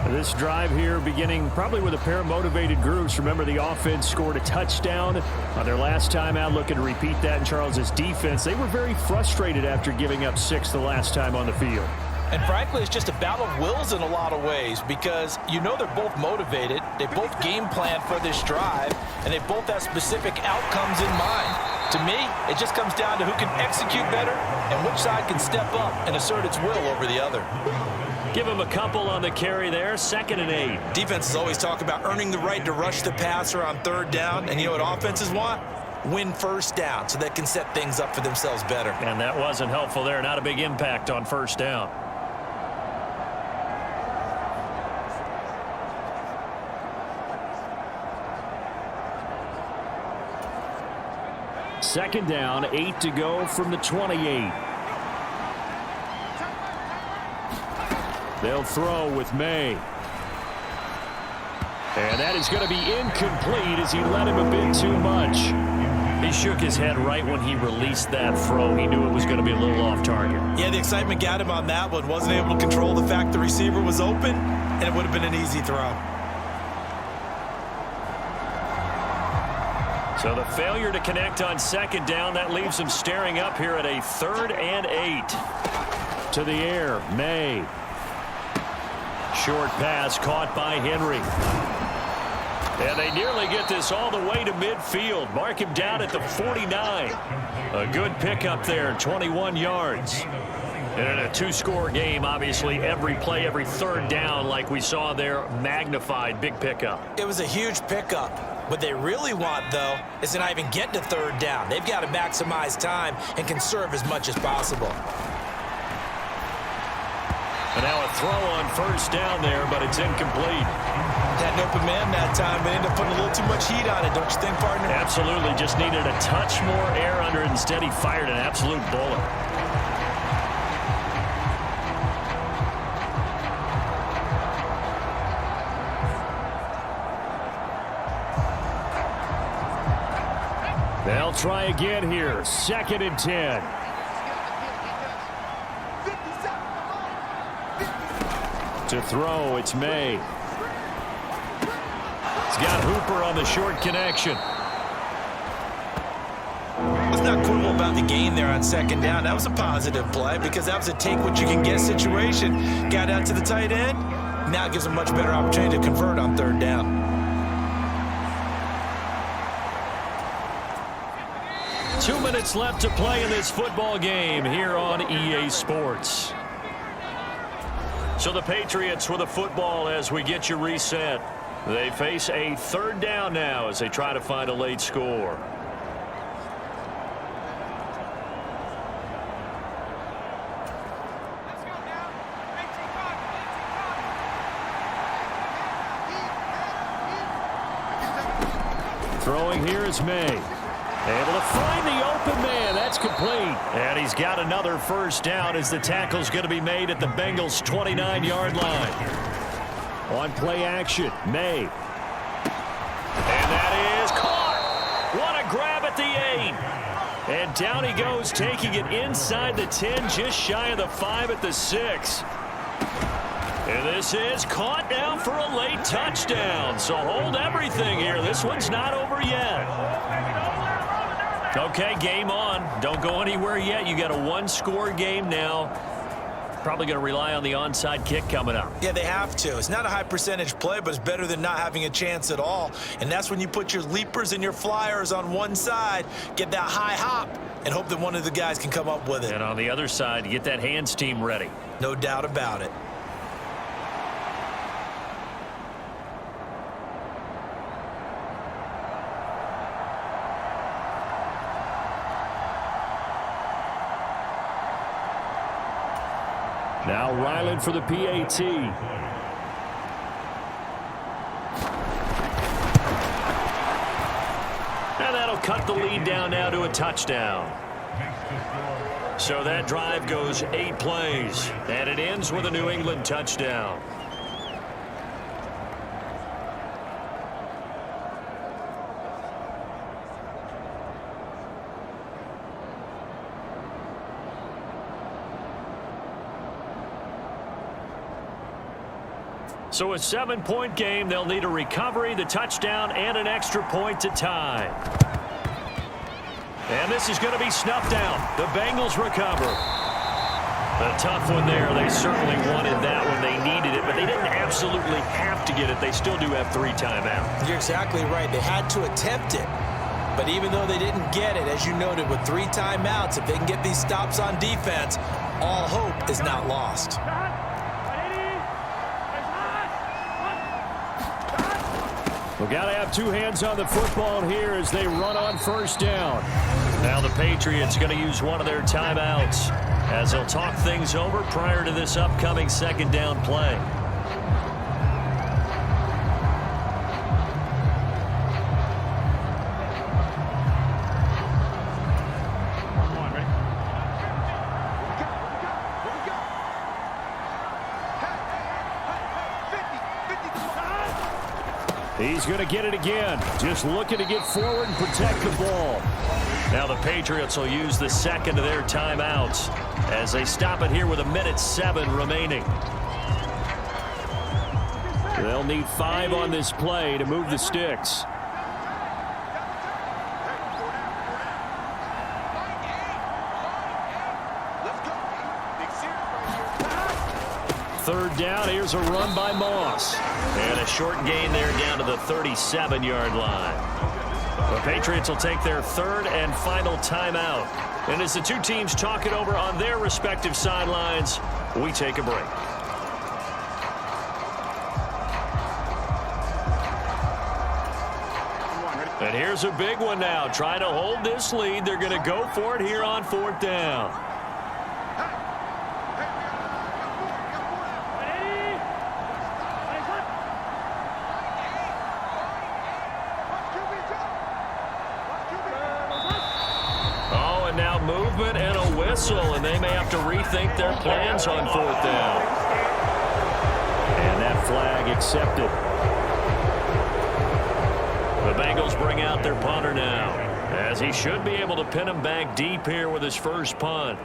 This drive here beginning probably with a pair of motivated groups. Remember, the offense scored a touchdown on their last time out. Looking to repeat that in Charles's defense. They were very frustrated after giving up 6 the last time on the field. And frankly, it's just a battle of wills in a lot of ways because you know they're both motivated. They both game plan for this drive, and they both have specific outcomes in mind. To me, it just comes down to who can execute better and which side can step up and assert its will over the other. Give him a couple on the carry there, 2nd and 8. Defenses always talk about earning the right to rush the passer on 3rd down, and you know what offenses want? win first down so they can set things up for themselves better. And that wasn't helpful there. Not a big impact on first down. Second down, 8 to go from the 28. They'll throw with May. And that is going to be incomplete as he let him a bit too much. He shook his head right when he released that throw. He knew it was going to be a little off target. Yeah, the excitement got him on that one. Wasn't able to control the fact the receiver was open, and it would have been an easy throw. So the failure to connect on second down, that leaves him staring up here at a 3rd and 8. To the air, May. Short pass caught by Henry. And they nearly get this all the way to midfield. Mark him down at the 49. A good pickup there, 21 yards. And in a 2-score game, obviously, every play, every 3rd down, like we saw there, magnified, big pickup. It was a huge pickup. What they really want, though, is to not even get to 3rd down. They've got to maximize time and conserve as much as possible. And now a throw on first down there, but it's incomplete. Had an open man that time, but ended up putting a little too much heat on it, don't you think, partner? Absolutely. Just needed a touch more air under it. Instead, he fired an absolute bullet. They'll try again here. 2nd and 10. To throw, it's May. He's got Hooper on the short connection. Let's not quibble about the gain there on 2nd down. That was a positive play because that was a take-what-you-can-get situation. Got out to the tight end. Now it gives him a much better opportunity to convert on 3rd down. 2 minutes left to play in this football game here on EA Sports. So the Patriots with the football as we get you reset. They face a 3rd down now as they try to find a late score. Throwing here is May. Able to find the open man. That's complete. And he's got another first down as the tackle's going to be made at the Bengals' 29-yard line. On play action, May. And that is caught. What a grab at the 8. And down he goes, taking it inside the 10, just shy of the 5 at the 6. And this is caught now for a late touchdown. So hold everything here. This one's not over yet. Okay, game on. Don't go anywhere yet. You got a 1-score game now. Probably going to rely on the onside kick coming up. Yeah, they have to. It's not a high percentage play, but it's better than not having a chance at all. And that's when you put your leapers and your flyers on one side, get that high hop, and hope that one of the guys can come up with it. And on the other side, get that hands team ready. No doubt about it. Now Ryland for the PAT. And that'll cut the lead down now to a touchdown. So that drive goes 8 plays, and it ends with a New England touchdown. So a 7-point game. They'll need a recovery, the touchdown, and an extra point to tie. And this is going to be snuffed out. The Bengals recover. A tough one there. They certainly wanted that when they needed it, but they didn't absolutely have to get it. They still do have 3 timeouts. You're exactly right. They had to attempt it. But even though they didn't get it, as you noted, with 3 timeouts, if they can get these stops on defense, all hope is not lost. Well, got to have two hands on the football here as they run on first down. Now the Patriots going to use one of their timeouts as they'll talk things over prior to this upcoming second down play. He's going to get it again. Just looking to get forward and protect the ball. Now the Patriots will use the second of their timeouts as they stop it here with 1:07 remaining. They'll need 5 on this play to move the sticks. Third down, here's a run by Moss. And a short gain there down to the 37-yard line. The Patriots will take their third and final timeout. And as the two teams talk it over on their respective sidelines, we take a break. And here's a big one now. Trying to hold this lead. They're going to go for it here on fourth down. Movement and a whistle, and they may have to rethink their plans on fourth down. And that flag accepted. The Bengals bring out their punter now, as he should be able to pin him back deep here with his first punt.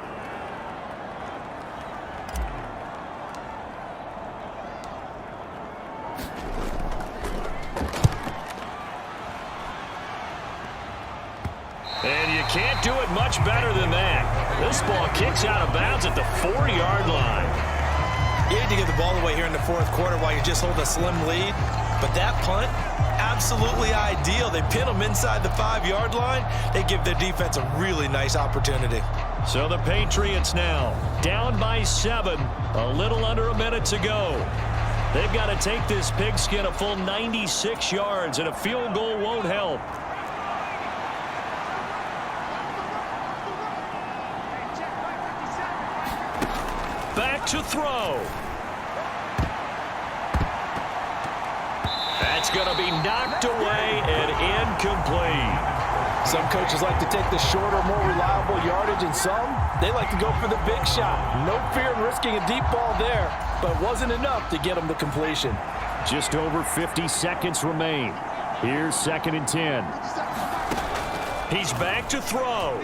And you can't do it much better than that. This ball kicks out of bounds at the 4-yard line. You need to get the ball away here in the fourth quarter while you're just holding a slim lead. But that punt, absolutely ideal. They pin them inside the 5-yard line. They give their defense a really nice opportunity. So the Patriots now down by 7, a little under a minute to go. They've got to take this pigskin a full 96 yards, and a field goal won't help. Back to throw. That's going to be knocked away and incomplete. Some coaches like to take the shorter, more reliable yardage, and some, they like to go for the big shot. No fear in risking a deep ball there, but wasn't enough to get them the completion. Just over 50 seconds remain. Here's 2nd and 10. He's back to throw.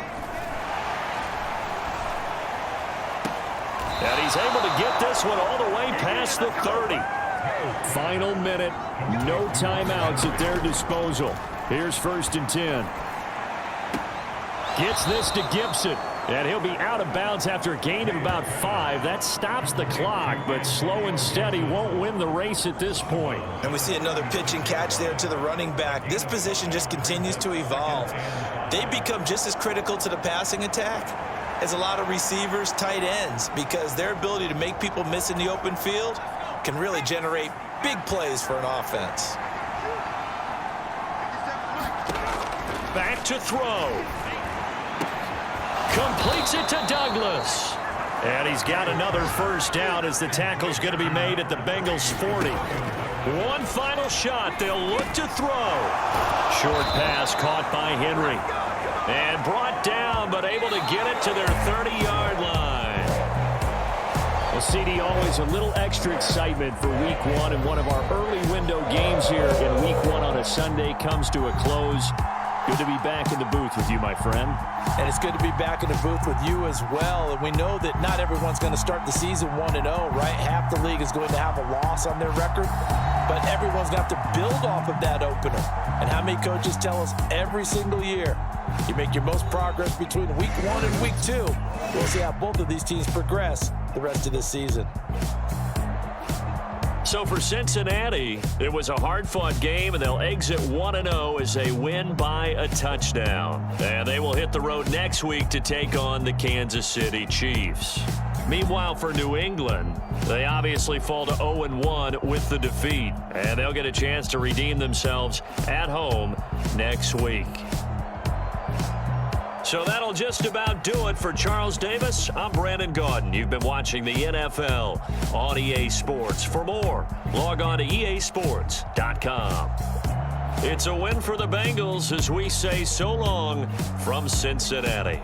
And he's able to get this one all the way past the 30. Final minute, no timeouts at their disposal. Here's 1st and 10. Gets this to Gibson, and he'll be out of bounds after a gain of about 5. That stops the clock, but slow and steady won't win the race at this point. And we see another pitch and catch there to the running back. This position just continues to evolve. They become just as critical to the passing attack as a lot of receivers, tight ends, because their ability to make people miss in the open field can really generate big plays for an offense. Back to throw. Completes it to Douglas. And he's got another first down as the tackle's going to be made at the Bengals 40. One final shot. They'll look to throw. Short pass caught by Henry. And brought down, but able to get it to their 30-yard line. Well, CD, always a little extra excitement for Week 1, and one of our early window games here in Week 1 on a Sunday comes to a close. Good to be back in the booth with you, my friend. And it's good to be back in the booth with you as well. And we know that not everyone's going to start the season 1-0, right? Half the league is going to have a loss on their record. But everyone's going to have to build off of that opener. And how many coaches tell us every single year, you make your most progress between Week 1 and Week 2. We'll see how both of these teams progress the rest of this season. So for Cincinnati, it was a hard-fought game, and they'll exit 1-0 as they win by a touchdown. And they will hit the road next week to take on the Kansas City Chiefs. Meanwhile, for New England, they obviously fall to 0-1 with the defeat, and they'll get a chance to redeem themselves at home next week. So that'll just about do it for Charles Davis. I'm Brandon Gaudin. You've been watching the NFL on EA Sports. For more, log on to easports.com. It's a win for the Bengals as we say so long from Cincinnati.